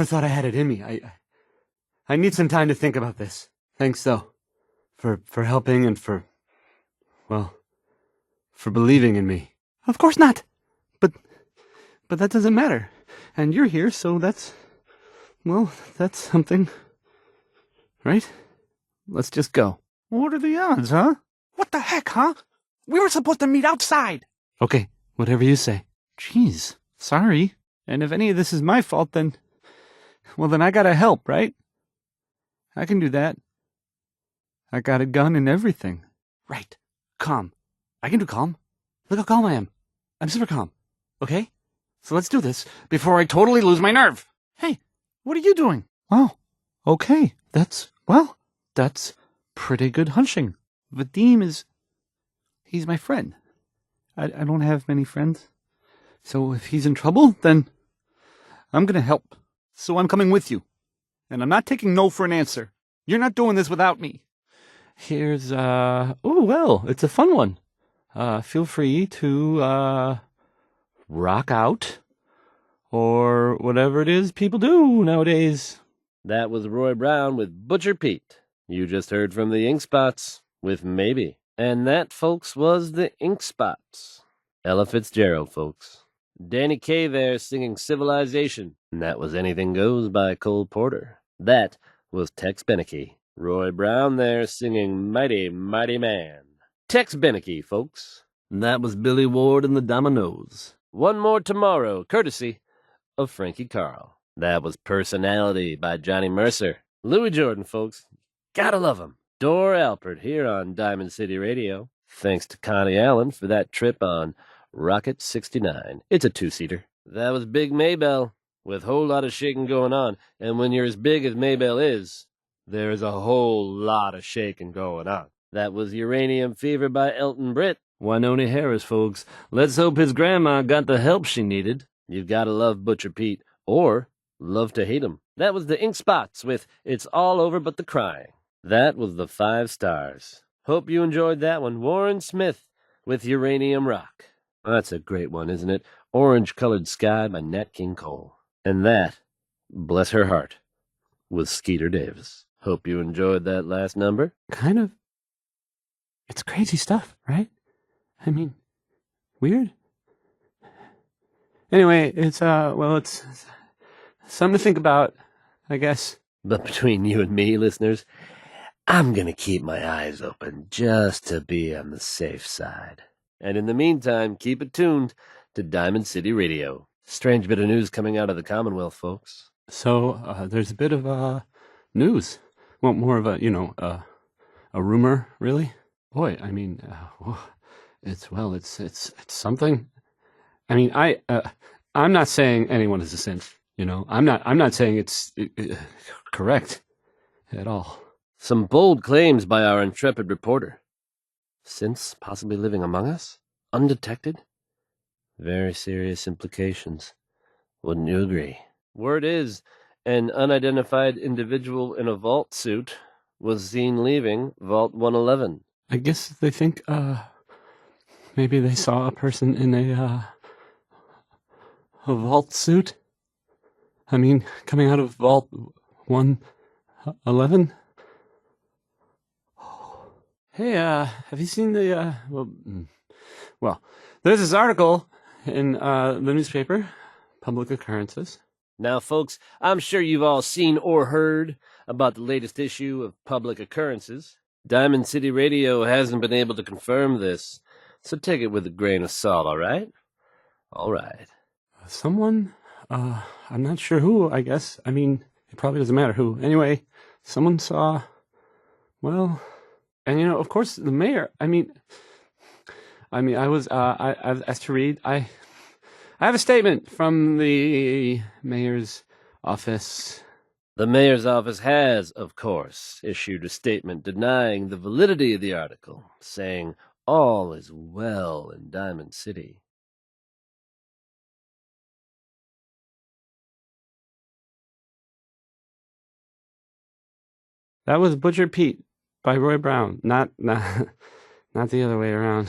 thought I had it in me. I need some time to think about this. Thanks, though, for helping and for believing in me. Of course not. But that doesn't matter. And you're here, so that's Well, that's something. Right? Let's just go. What are the odds, huh? What the heck, huh? We were supposed to meet outside. Okay, whatever you say. Jeez, sorry. And if any of this is my fault, then... Well, then I gotta help, right? I can do that. I got a gun and everything. Right. Calm. I can do calm. Look how calm I am. I'm super calm. Okay? So let's do this before I totally lose my nerve. Hey, what are you doing? Oh, okay. That's pretty good hunching. Vadim he's my friend. I don't have many friends. So if he's in trouble, then I'm gonna help. So I'm coming with you. And I'm not taking no for an answer. You're not doing this without me. Here's, oh, well, it's a fun one. Feel free to, rock out, or whatever it is people do nowadays. That was Roy Brown with Butcher Pete. You just heard from the Ink Spots with Maybe. And that, folks, was the Ink Spots. Ella Fitzgerald, folks. Danny Kaye there singing Civilization. And that was Anything Goes by Cole Porter. That was Tex Beneke. Roy Brown there singing Mighty, Mighty Man. Tex Beneke, folks. And that was Billy Ward and the Dominoes. One More Tomorrow, courtesy of Frankie Carl. That was Personality by Johnny Mercer. Louis Jordan, folks. Gotta love him. Dor Alpert here on Diamond City Radio. Thanks to Connie Allen for that trip on Rocket 69. It's a two-seater. That was Big Maybell with a whole lot of shaking going on. And when you're as big as Maybell is, there is a whole lot of shaking going on. That was Uranium Fever by Elton Britt. Wynonie Harris, folks. Let's hope his grandma got the help she needed. You've gotta love Butcher Pete, or love to hate him. That was the Ink Spots with It's All Over But the Crying. That was the 5 Stars. Hope you enjoyed that one. Warren Smith with Uranium Rock. That's a great one, isn't it? Orange Colored Sky by Nat King Cole. And that, bless her heart, was Skeeter Davis. Hope you enjoyed that last number. Kind of. It's crazy stuff, right? I mean, weird. Anyway, it's something to think about, I guess. But between you and me, listeners, I'm gonna keep my eyes open just to be on the safe side. And in the meantime, keep it tuned to Diamond City Radio. Strange bit of news coming out of the Commonwealth, folks. So, there's a bit of, news. Well, more of a rumor, really. Boy, I mean, it's something. I mean, I'm not saying anyone is a synth, I'm not saying it's correct at all. Some bold claims by our intrepid reporter. Synths possibly living among us? Undetected? Very serious implications. Wouldn't you agree? Word is, an unidentified individual in a vault suit was seen leaving Vault 111. I guess they think, maybe they saw a person in a vault suit. I mean, coming out of Vault 111. Hey, have you seen the, well, there's this article in, the newspaper, Public Occurrences. Now, folks, I'm sure you've all seen or heard about the latest issue of Public Occurrences. Diamond City Radio hasn't been able to confirm this, so take it with a grain of salt, all right? All right. Someone, I'm not sure who, I guess. I mean, it probably doesn't matter who. Anyway, someone saw, well, and of course, the mayor, I was asked to read, I have a statement from the mayor's office. The mayor's office has, of course, issued a statement denying the validity of the article, saying all is well in Diamond City. That was Butcher Pete by Roy Brown, not the other way around.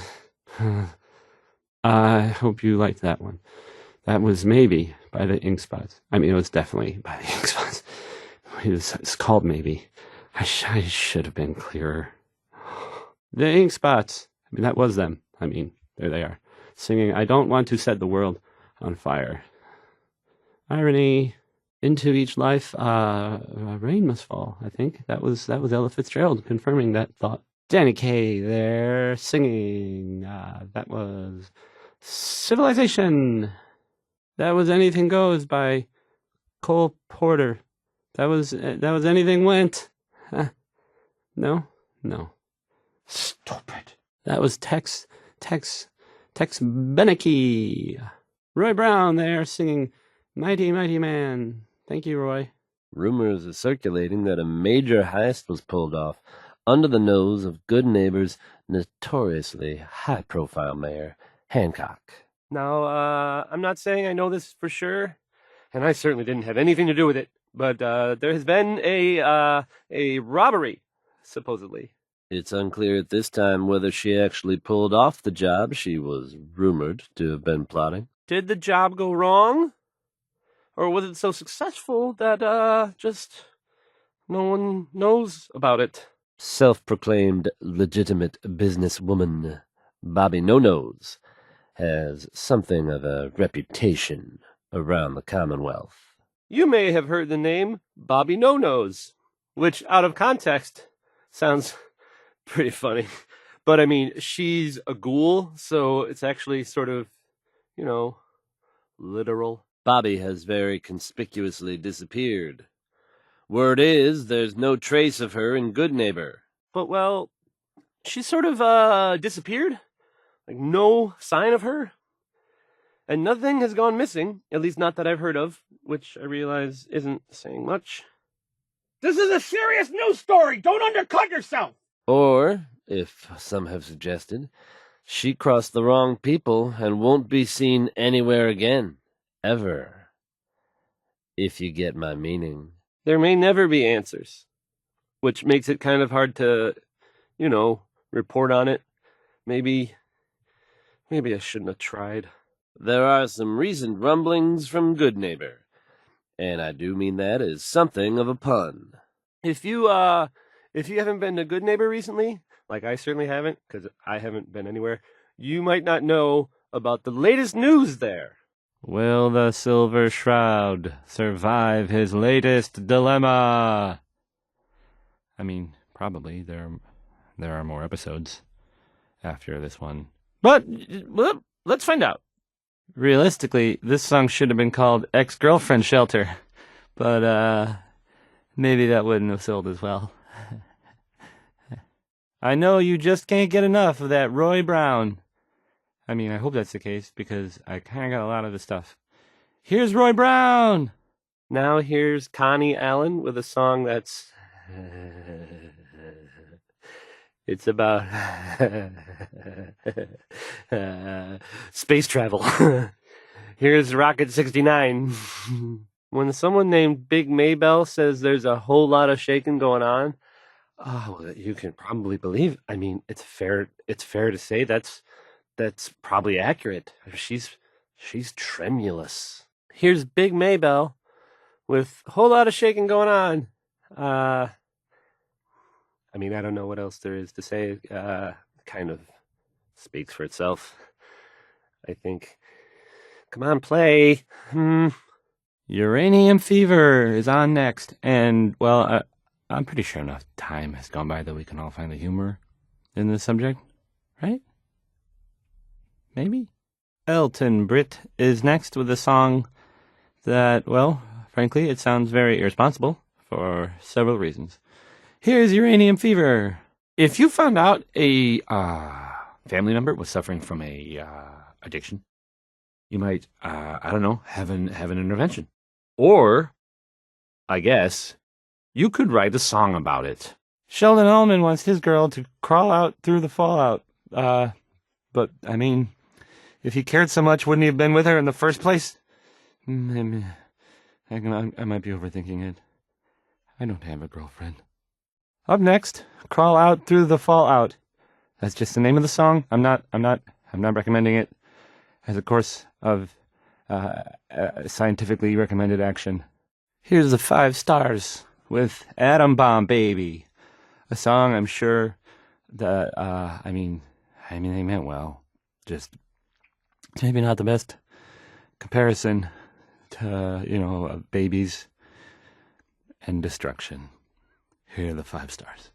I hope you liked that one. That was Maybe by the Ink Spots. I mean, it was definitely by the Ink Spots. It's called Maybe. I should have been clearer. The Ink Spots. I mean, that was them. I mean, there they are, singing I Don't Want to Set the World on Fire. Irony. Into each life, rain must fall. I think that was Ella Fitzgerald confirming that thought. Danny Kaye there singing. That was Civilization. That was Anything Goes by Cole Porter. That was Anything Went. No. Stupid. That was Tex Beneke. Roy Brown there singing Mighty Mighty Man. Thank you, Roy. Rumors are circulating that a major heist was pulled off under the nose of Good Neighbor's notoriously high-profile mayor, Hancock. Now, I'm not saying I know this for sure, and I certainly didn't have anything to do with it, but there has been a robbery, supposedly. It's unclear at this time whether she actually pulled off the job she was rumored to have been plotting. Did the job go wrong? Or was it so successful that just no one knows about it? Self-proclaimed legitimate businesswoman Bobby No-Nose has something of a reputation around the Commonwealth. You may have heard the name Bobby No-Nose, which out of context sounds pretty funny. But I mean, she's a ghoul, so it's actually sort of, literal. Bobby has very conspicuously disappeared. Word is there's no trace of her in Good Neighbor. But, well, she sort of disappeared. Like, no sign of her. And nothing has gone missing, at least not that I've heard of, which I realize isn't saying much. This is a serious news story! Don't undercut yourself! Or, if some have suggested, she crossed the wrong people and won't be seen anywhere again. Ever. If you get my meaning. There may never be answers, which makes it kind of hard to, report on it. Maybe I shouldn't have tried. There are some recent rumblings from Good Neighbor, and I do mean that as something of a pun. If you haven't been to Good Neighbor recently, like I certainly haven't, because I haven't been anywhere, you might not know about the latest news there. Will the Silver Shroud survive his latest dilemma? I mean, probably. There are more episodes after this one. But let's find out. Realistically, this song should have been called Ex-Girlfriend Shelter. But, maybe that wouldn't have sold as well. I know you just can't get enough of that Roy Brown. I mean, I hope that's the case, because I kind of got a lot of the stuff. Here's Roy Brown! Now here's Connie Allen with a song that's... it's about... space travel. Here's Rocket 69. When someone named Big Maybell says there's a whole lot of shaking going on, well, you can probably believe. I mean, it's fair to say that's probably accurate. She's tremulous. Here's Big Maybell with a whole lot of shaking going on. I mean, I don't know what else there is to say. Kind of speaks for itself, I think. Come on, play. Uranium Fever is on next. And, well, I'm pretty sure enough time has gone by that we can all find the humor in this subject, right? Maybe? Elton Britt is next with a song that, well, frankly, it sounds very irresponsible for several reasons. Here's Uranium Fever. If you found out a family member was suffering from a addiction, you might, I don't know, have an intervention. Or, I guess, you could write a song about it. Sheldon Allman wants his girl to crawl out through the fallout. But, I mean, if he cared so much, wouldn't he have been with her in the first place? I might be overthinking it. I don't have a girlfriend. Up next, Crawl Out Through the Fallout. That's just the name of the song. I'm not recommending it as a course of scientifically recommended action. Here's the 5 Stars with Atom Bomb Baby, a song I'm sure that I mean they meant well. Just maybe not the best comparison babies and destruction. Here are the 5 stars.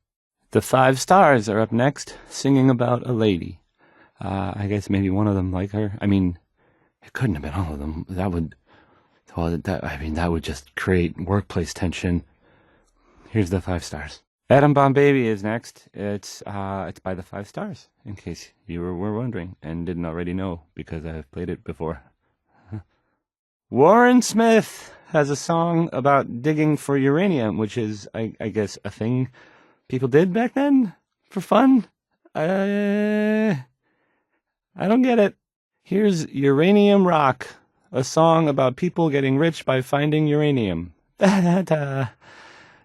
The 5 stars are up next, singing about a lady. I guess maybe one of them like her. I mean, it couldn't have been all of them. That would just create workplace tension. Here's the 5 stars. Atom Bomb Baby is next. It's by the 5 stars, in case you were wondering and didn't already know, because I've played it before. Warren Smith has a song about digging for uranium, which is, I guess, a thing people did back then for fun. I don't get it. Here's Uranium Rock, a song about people getting rich by finding uranium. That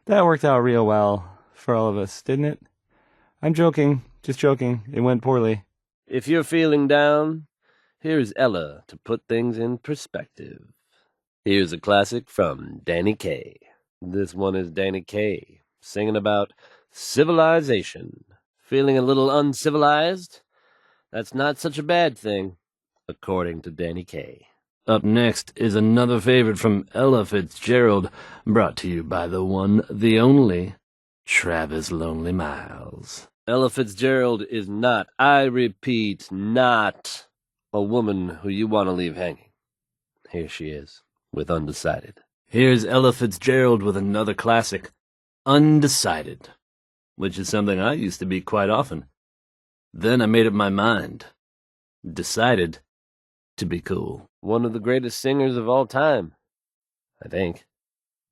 worked out real well for all of us, didn't it? I'm joking, just joking. It went poorly. If you're feeling down, here's Ella to put things in perspective. Here's a classic from Danny Kaye. This one is Danny Kaye singing about civilization. Feeling a little uncivilized? That's not such a bad thing, according to Danny Kaye. Up next is another favorite from Ella Fitzgerald, brought to you by the one, the only, Travis Lonely Miles. Ella Fitzgerald is not, I repeat, not a woman who you want to leave hanging. Here she is, with Undecided. Here's Ella Fitzgerald with another classic, Undecided, which is something I used to be quite often. Then I made up my mind. Decided to be cool. One of the greatest singers of all time, I think.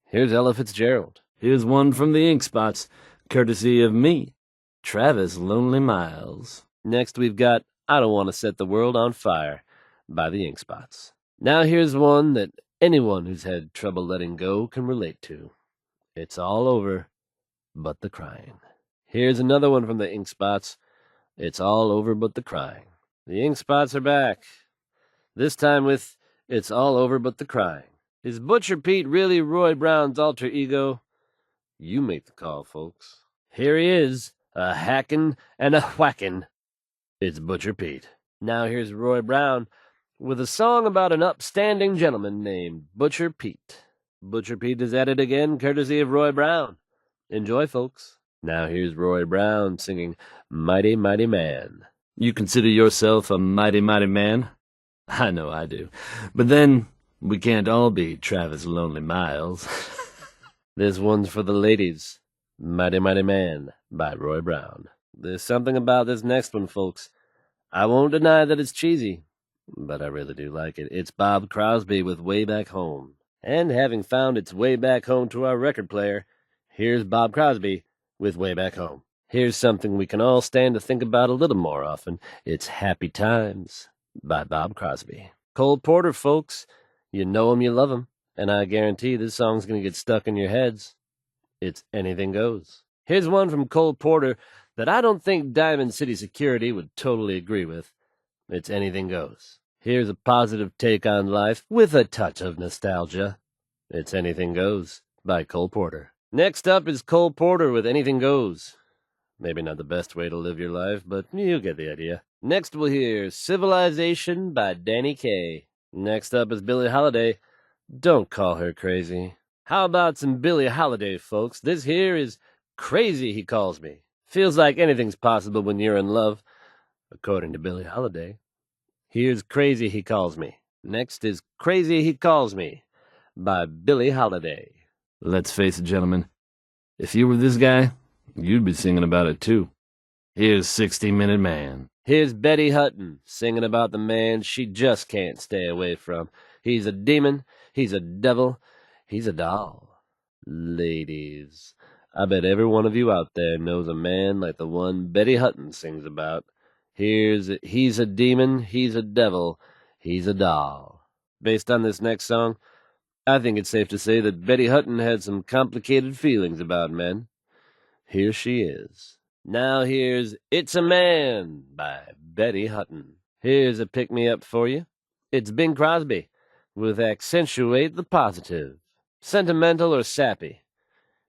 Here's Ella Fitzgerald. Here's one from the Ink Spots, courtesy of me, Travis Lonely Miles. Next we've got I Don't Want to Set the World on Fire by the Ink Spots. Now here's one that anyone who's had trouble letting go can relate to. It's all over but the crying. Here's another one from the Ink Spots. It's all over but the crying. The Ink Spots are back. This time with It's All Over But the Crying. Is Butcher Pete really Roy Brown's alter ego? You make the call, folks. Here he is, a hackin' and a whackin'. It's Butcher Pete. Now here's Roy Brown with a song about an upstanding gentleman named Butcher Pete. Butcher Pete is at it again, courtesy of Roy Brown. Enjoy, folks. Now here's Roy Brown singing Mighty Mighty Man. You consider yourself a mighty, mighty man? I know I do. But then, we can't all be Travis Lonely Miles. This one's for the ladies. Mighty Mighty Man by Roy Brown. There's something about this next one, folks. I won't deny that it's cheesy, but I really do like it. It's Bob Crosby with Way Back Home. And having found its way back home to our record player, here's Bob Crosby with Way Back Home. Here's something we can all stand to think about a little more often. It's Happy Times by Bob Crosby. Cole Porter, folks. You know him, you love him. And I guarantee this song's going to get stuck in your heads. It's Anything Goes. Here's one from Cole Porter that I don't think Diamond City Security would totally agree with. It's Anything Goes. Here's a positive take on life with a touch of nostalgia. It's Anything Goes by Cole Porter. Next up is Cole Porter with Anything Goes. Maybe not the best way to live your life, but you get the idea. Next we'll hear Civilization by Danny Kaye. Next up is Billie Holiday. Don't Call Her Crazy. How about some Billie Holiday, folks? This here is Crazy He Calls Me. Feels like anything's possible when you're in love, according to Billie Holiday. Here's Crazy He Calls Me. Next is Crazy He Calls Me by Billie Holiday. Let's face it, gentlemen. If you were this guy, you'd be singing about it too. Here's 60-Minute Man. Here's Betty Hutton singing about the man she just can't stay away from. He's a demon, he's a devil, he's a doll. Ladies, I bet every one of you out there knows a man like the one Betty Hutton sings about. He's a demon, he's a devil, he's a doll. Based on this next song, I think it's safe to say that Betty Hutton had some complicated feelings about men. Here she is. Now here's It's a Man by Betty Hutton. Here's a pick-me-up for you. It's Bing Crosby with Accentuate the Positive. Sentimental or sappy?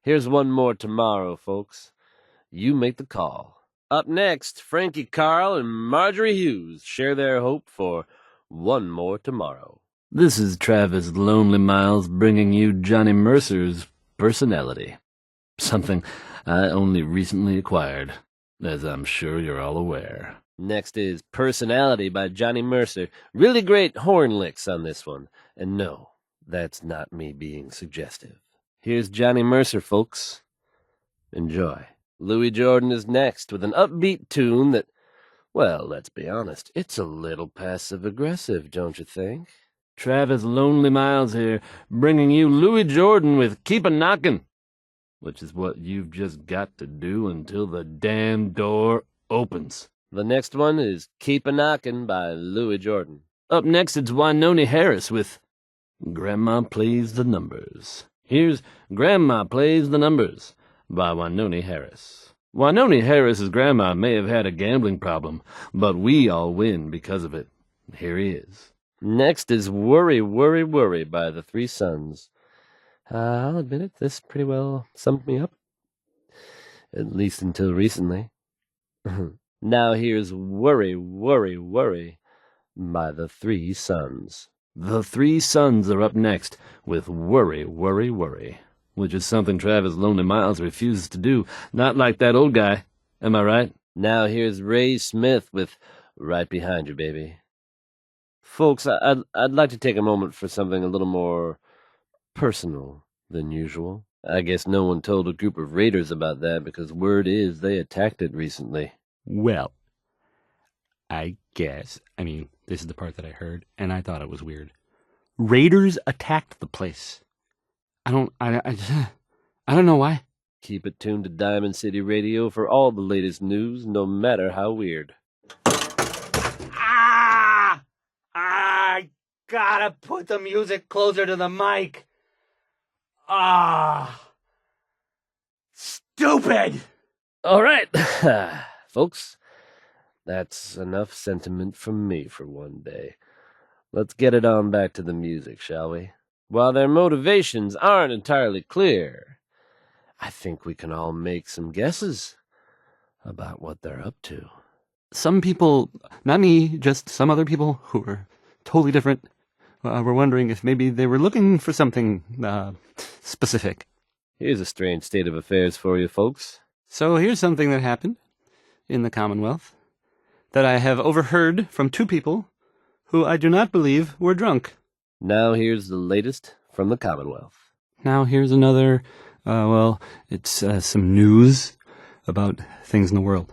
Here's one more tomorrow, folks. You make the call. Up next, Frankie Carl and Marjorie Hughes share their hope for one more tomorrow. This is Travis Lonely Miles bringing you Johnny Mercer's Personality. Something I only recently acquired, as I'm sure you're all aware. Next is Personality by Johnny Mercer. Really great horn licks on this one. And no, that's not me being suggestive. Here's Johnny Mercer, folks. Enjoy. Louis Jordan is next with an upbeat tune that, well, let's be honest, it's a little passive-aggressive, don't you think? Travis Lonely Miles here, bringing you Louis Jordan with Keep a Knockin', which is what you've just got to do until the damn door opens. The next one is Keep a Knockin' by Louis Jordan. Up next, it's Wynonie Harris with Grandma Plays the Numbers. Here's Grandma Plays the Numbers by Wynonie Harris. Wynonie Harris's grandma may have had a gambling problem, but we all win because of it. Here he is. Next is Worry, Worry, Worry by the Three Sons. I'll admit it, this pretty well summed me up. At least until recently. Now here's Worry, Worry, Worry by the Three Sons. The Three Sons are up next with Worry, Worry, Worry, which is something Travis Lonely Miles refuses to do. Not like that old guy. Am I right? Now here's Ray Smith with Right Behind You, Baby. Folks, I'd like to take a moment for something a little more personal than usual. I guess no one told a group of raiders about that because word is they attacked it recently. Well, I guess. I mean, this is the part that I heard, and I thought it was weird. Raiders attacked the place. I don't know why. Keep it tuned to Diamond City Radio for all the latest news, no matter how weird. Ah! I gotta put the music closer to the mic. Ah! Stupid! All right, folks, that's enough sentiment from me for one day. Let's get it on back to the music, shall we? While their motivations aren't entirely clear, I think we can all make some guesses about what they're up to. Some people, not me, just some other people who were totally different, were wondering if maybe they were looking for something specific. Here's a strange state of affairs for you, folks. So here's something that happened in the Commonwealth that I have overheard from two people who I do not believe were drunk. Now here's the latest from the Commonwealth. Now here's another, it's some news about things in the world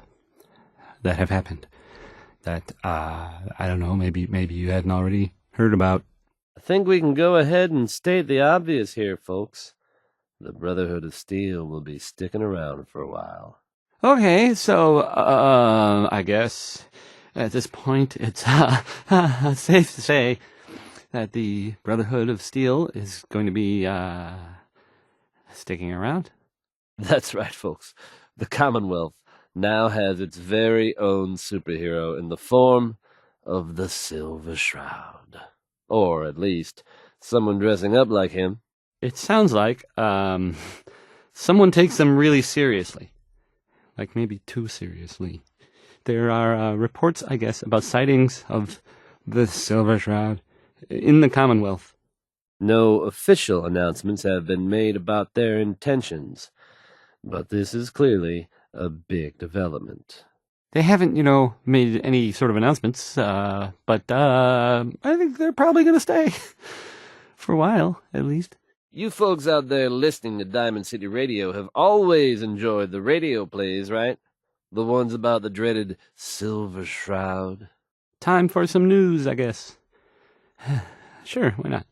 that have happened that, I don't know, maybe you hadn't already heard about. I think we can go ahead and state the obvious here, folks. The Brotherhood of Steel will be sticking around for a while. Okay, so, I guess at this point it's safe to say that the Brotherhood of Steel is going to be sticking around. That's right, folks. The Commonwealth now has its very own superhero in the form of the Silver Shroud. Or, at least, someone dressing up like him. It sounds like someone takes them really seriously. Like maybe too seriously. There are reports, I guess, about sightings of the Silver Shroud in the Commonwealth. No official announcements have been made about their intentions, but this is clearly a big development. They haven't, made any sort of announcements, but I think they're probably going to stay for a while, at least. You folks out there listening to Diamond City Radio have always enjoyed the radio plays, right? The ones about the dreaded Silver Shroud. Time for some news, I guess. Sure, why not?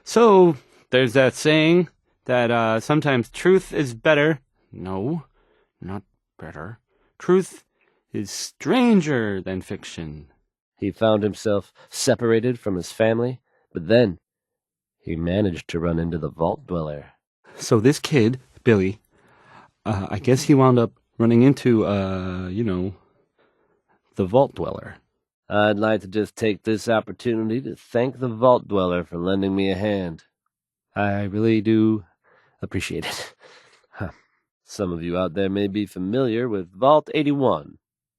So, there's that saying that sometimes truth is better. No, not better. Truth is stranger than fiction. He found himself separated from his family, but then he managed to run into the Vault Dweller. So this kid, Billy, I guess he wound up running into, the Vault Dweller. I'd like to just take this opportunity to thank the Vault Dweller for lending me a hand. I really do appreciate it. Some of you out there may be familiar with Vault 81.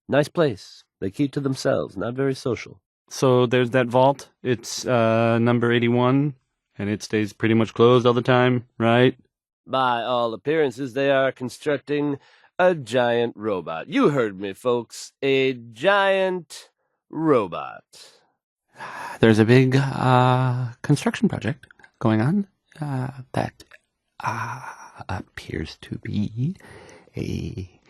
Nice place. They keep to themselves, not very social. So there's that vault. It's number 81, and it stays pretty much closed all the time, right? By all appearances, they are constructing a giant robot. You heard me, folks. A giant robot. There's a big construction project going on that appears to be a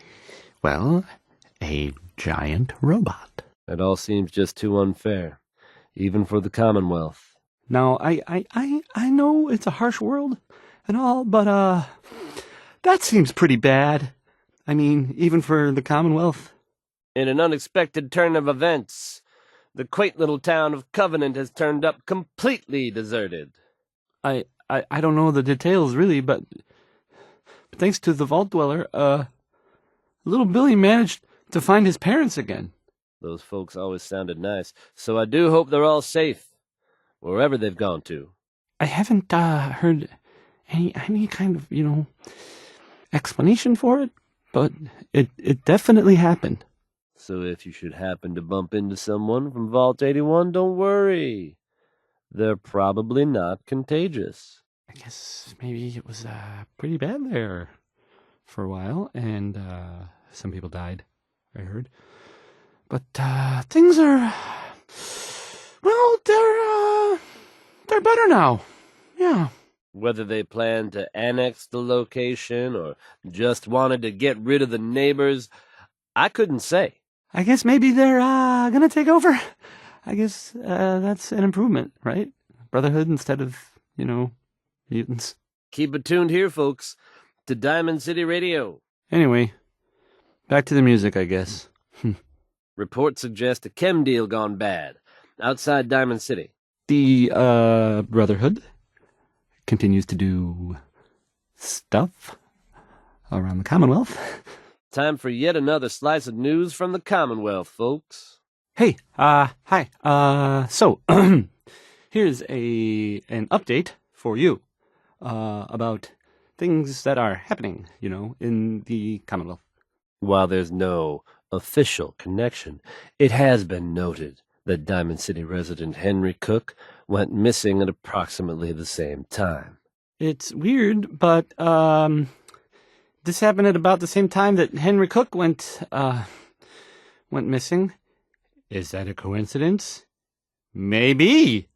giant robot. It all seems just too unfair, even for the Commonwealth. Now, I know it's a harsh world and all, but that seems pretty bad. I mean, even for the Commonwealth. In an unexpected turn of events, the quaint little town of Covenant has turned up completely deserted. I don't know the details really, but thanks to the Vault Dweller, little Billy managed to find his parents again. Those folks always sounded nice, so I do hope they're all safe, wherever they've gone to. I haven't heard any kind of, explanation for it, but it definitely happened. So if you should happen to bump into someone from Vault 81, don't worry. They're probably not contagious. I guess maybe it was pretty bad there for a while, and some people died, I heard. But things are, well, they're better now. Yeah. Whether they plan to annex the location or just wanted to get rid of the neighbors, I couldn't say. I guess maybe they're gonna take over. I guess that's an improvement, right? Brotherhood instead of, mutants. Keep it tuned here, folks, to Diamond City Radio. Anyway, back to the music, I guess. Reports suggest a chem deal gone bad outside Diamond City. The Brotherhood continues to do stuff around the Commonwealth. Time for yet another slice of news from the Commonwealth, folks. Hey, hi. So here's an update for you about things that are happening, in the Commonwealth. While there's no official connection, it has been noted that Diamond City resident Henry Cook went missing at approximately the same time. It's weird, but this happened at about the same time that Henry Cook went missing. Is that a coincidence? Maybe.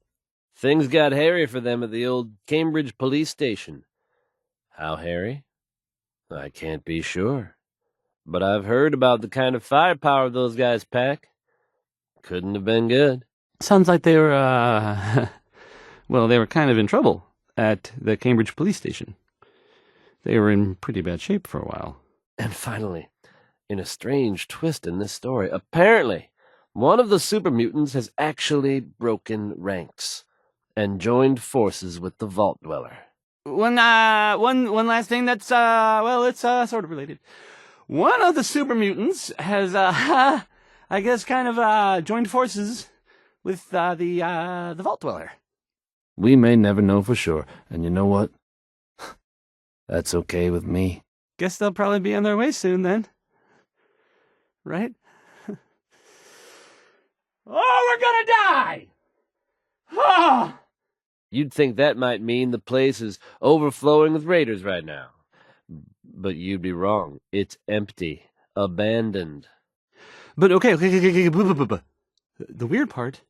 Things got hairy for them at the old Cambridge police station. How hairy? I can't be sure. But I've heard about the kind of firepower those guys pack. Couldn't have been good. Sounds like they were, they were kind of in trouble at the Cambridge police station. They were in pretty bad shape for a while. And finally, in a strange twist in this story, apparently one of the super mutants has actually broken ranks and joined forces with the Vault Dweller. One last thing that's, it's sort of related. One of the super mutants has, I guess, kind of joined forces with the Vault Dweller. We may never know for sure, and you know what? That's okay with me. Guess they'll probably be on their way soon then. Right? Oh, we're gonna die! Oh! You'd think that might mean the place is overflowing with raiders right now. But you'd be wrong. It's empty. Abandoned. But okay. The weird part.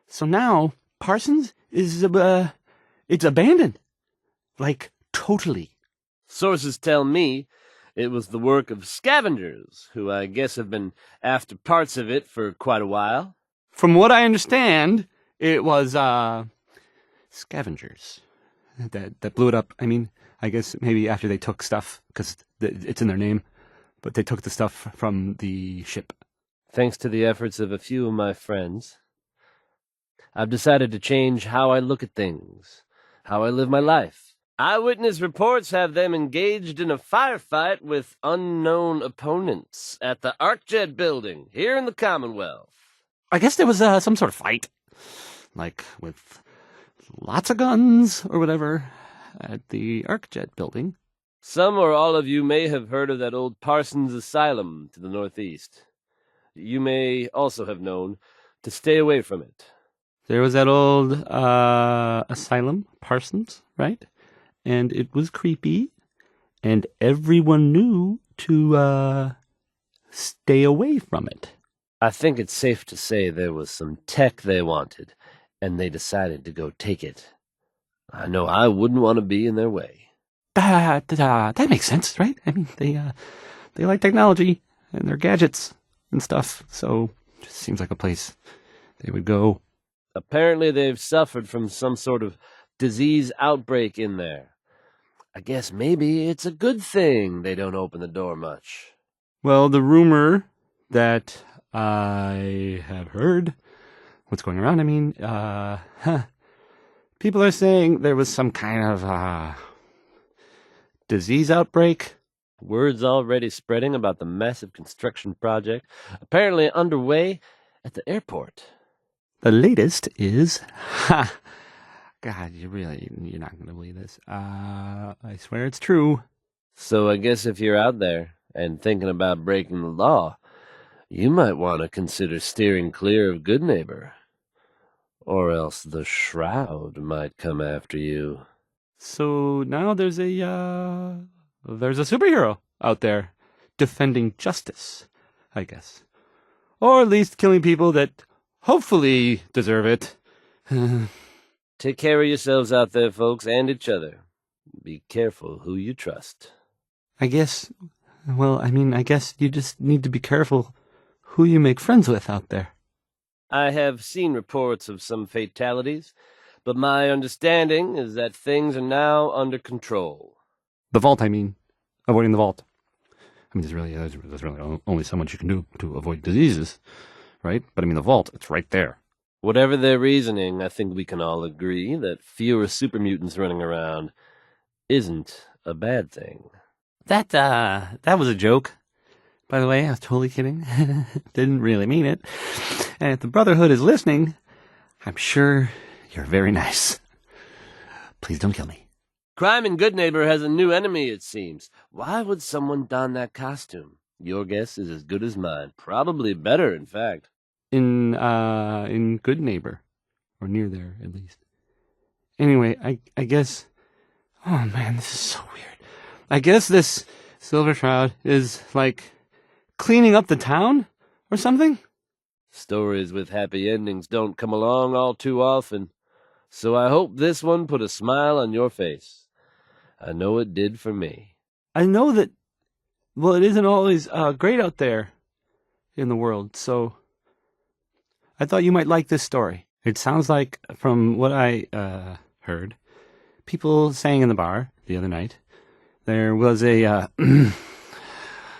So now, Parsons is, it's abandoned. Like, totally. Sources tell me it was the work of scavengers, who I guess have been after parts of it for quite a while. From what I understand, it was, scavengers that blew it up. I mean, I guess maybe after they took stuff, because it's in their name, but they took the stuff from the ship. Thanks to the efforts of a few of my friends, I've decided to change how I look at things, how I live my life. Eyewitness reports have them engaged in a firefight with unknown opponents at the ArcJet building here in the Commonwealth. I guess there was some sort of fight, like with lots of guns or whatever, at the ArcJet building. Some or all of you may have heard of that old Parsons Asylum to the northeast. You may also have known to stay away from it. There was that old asylum, Parsons, right? And it was creepy, and everyone knew to stay away from it. I think it's safe to say there was some tech they wanted, and they decided to go take it. I know I wouldn't want to be in their way. That makes sense, right? I mean, they like technology and their gadgets and stuff, so it just seems like a place they would go. Apparently they've suffered from some sort of disease outbreak in there. I guess maybe it's a good thing they don't open the door much. Well, the rumor that I have heard, what's going around, I mean, people are saying there was some kind of disease outbreak. Word's already spreading about the massive construction project apparently underway at the airport. The latest is, God, you're not going to believe this. I swear it's true. So I guess if you're out there and thinking about breaking the law, you might want to consider steering clear of Goodneighbor. Or else the Shroud might come after you. So now there's a superhero out there defending justice, I guess. Or at least killing people that hopefully deserve it. Take care of yourselves out there, folks, and each other. Be careful who you trust. I guess you just need to be careful who you make friends with out there. I have seen reports of some fatalities, but my understanding is that things are now under control. The vault, avoiding the vault. I mean, there's really only so much you can do to avoid diseases, right? But I mean, the vault, it's right there. Whatever their reasoning, I think we can all agree that fewer super mutants running around isn't a bad thing. That was a joke. By the way, I was totally kidding. Didn't really mean it. And if the Brotherhood is listening, I'm sure you're very nice. Please don't kill me. Crime in Goodneighbor has a new enemy, it seems. Why would someone don that costume? Your guess is as good as mine. Probably better, in fact. In Goodneighbor. Or near there, at least. Anyway, I guess... Oh, man, this is so weird. I guess this Silver Shroud is, like, cleaning up the town or something? Stories with happy endings don't come along all too often, so I hope this one put a smile on your face. I know it did for me. I know that, well, it isn't always great out there in the world, so I thought you might like this story. It sounds like, from what I heard, people saying in the bar the other night, there was a,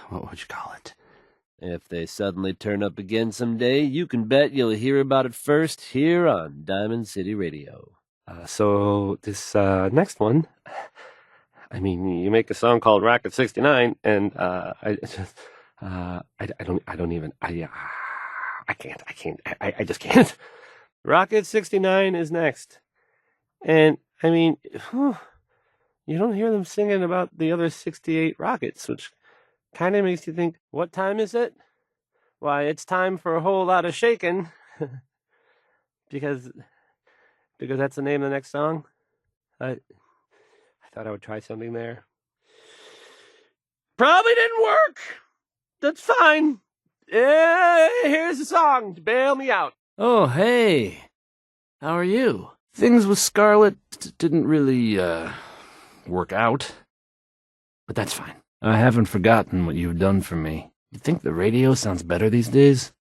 what would you call it? If they suddenly turn up again someday, you can bet you'll hear about it first here on Diamond City Radio. So this next one, I mean, you make a song called Rocket 69, and I just can't. Rocket 69 is next, and I mean, you don't hear them singing about the other 68 rockets, which kind of makes you think, what time is it? Why, it's time for a whole lot of shaking. because that's the name of the next song. I thought I would try something there. Probably didn't work. That's fine. Here's the song to bail me out. Oh, hey. How are you? Things with Scarlet didn't really, work out. But that's fine. I haven't forgotten what you've done for me. You think the radio sounds better these days?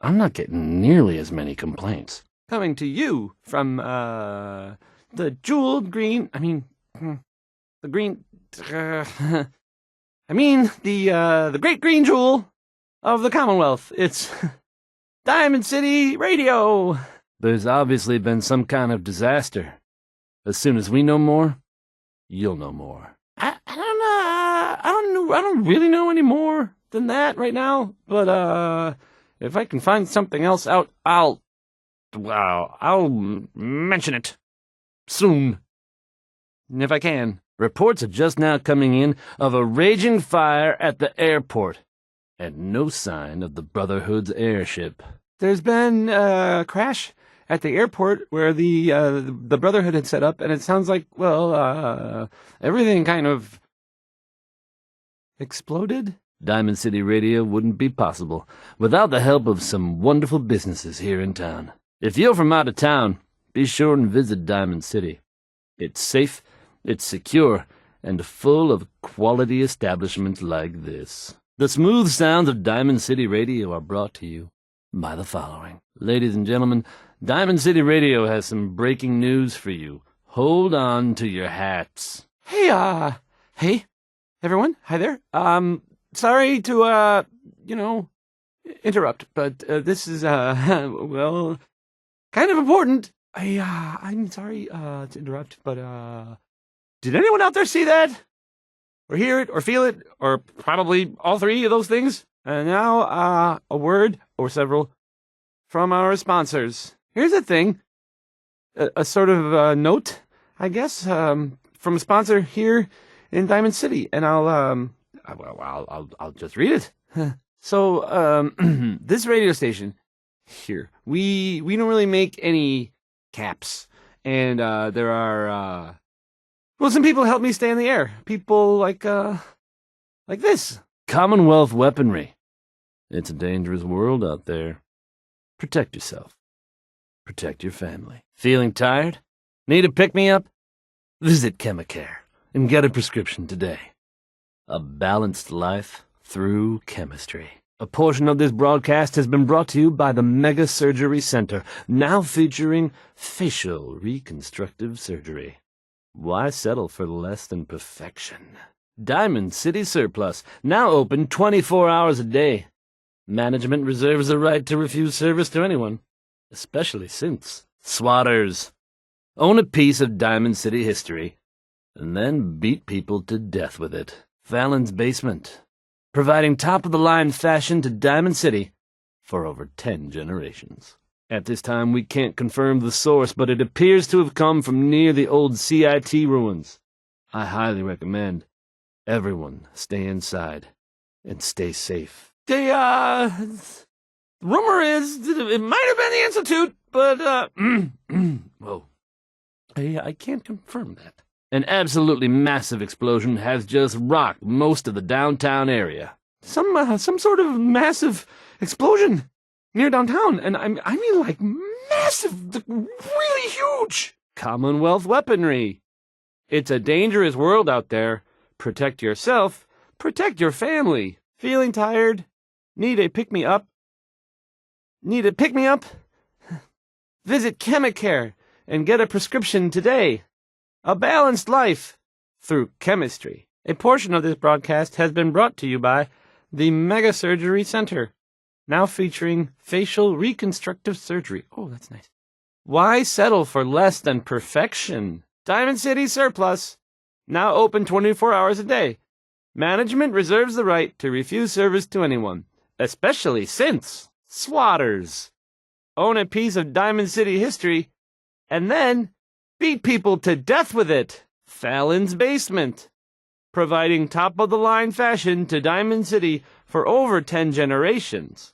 I'm not getting nearly as many complaints. Coming to you from, the jeweled green, the green, the great green jewel of the Commonwealth. It's Diamond City Radio. There's obviously been some kind of disaster. As soon as we know more, you'll know more. I don't really know any more than that right now, but, if I can find something else out, I'll mention it soon. If I can. Reports are just now coming in of a raging fire at the airport, and no sign of the Brotherhood's airship. There's been a crash at the airport where the Brotherhood had set up, and it sounds like, well, everything kind of exploded. Diamond City Radio wouldn't be possible without the help of some wonderful businesses here in town. If you're from out of town, be sure and visit Diamond City. It's safe, it's secure, and full of quality establishments like this. The smooth sounds of Diamond City Radio are brought to you by the following. Ladies and gentlemen, Diamond City Radio has some breaking news for you. Hold on to your hats. Hey, everyone. Hi there. Sorry to, interrupt, but this is, well, kind of important. I'm sorry, to interrupt, but, did anyone out there see that? Or hear it, or feel it, or probably all three of those things? And now, a word, or several, from our sponsors. Here's the thing. A sort of, note, I guess, from a sponsor here in Diamond City, and I'll just read it. So, this radio station here, we don't really make any caps, and there are some people help me stay in the air. People like this. Commonwealth Weaponry. It's a dangerous world out there. Protect yourself. Protect your family. Feeling tired? Need a pick-me-up? Visit Chemicare and get a prescription today. A balanced life through chemistry. A portion of this broadcast has been brought to you by the Mega Surgery Center, now featuring facial reconstructive surgery. Why settle for less than perfection? Diamond City Surplus, now open 24 hours a day. Management reserves the right to refuse service to anyone, especially since Swatters. Own a piece of Diamond City history, and then beat people to death with it. Fallon's Basement, providing top-of-the-line fashion to Diamond City for over 10 generations. At this time, we can't confirm the source, but it appears to have come from near the old CIT ruins. I highly recommend everyone stay inside and stay safe. The rumor is that it might have been the Institute, but, Whoa. I can't confirm that. An absolutely massive explosion has just rocked most of the downtown area. some sort of massive explosion near downtown, and I mean like massive, really huge. Commonwealth Weaponry. It's a dangerous world out there. Protect yourself. Protect your family. Feeling tired? Need a pick-me-up? Need a pick-me-up? Visit Chemicare and get a prescription today. A balanced life through chemistry. A portion of this broadcast has been brought to you by the Mega Surgery Center, now featuring facial reconstructive surgery. Oh, that's nice. Why settle for less than perfection? Diamond City Surplus, now open 24 hours a day. Management reserves the right to refuse service to anyone, especially since Swatters. Own a piece of Diamond City history, and then beat people to death with it. Fallon's Basement, providing top-of-the-line fashion to Diamond City for over 10 generations.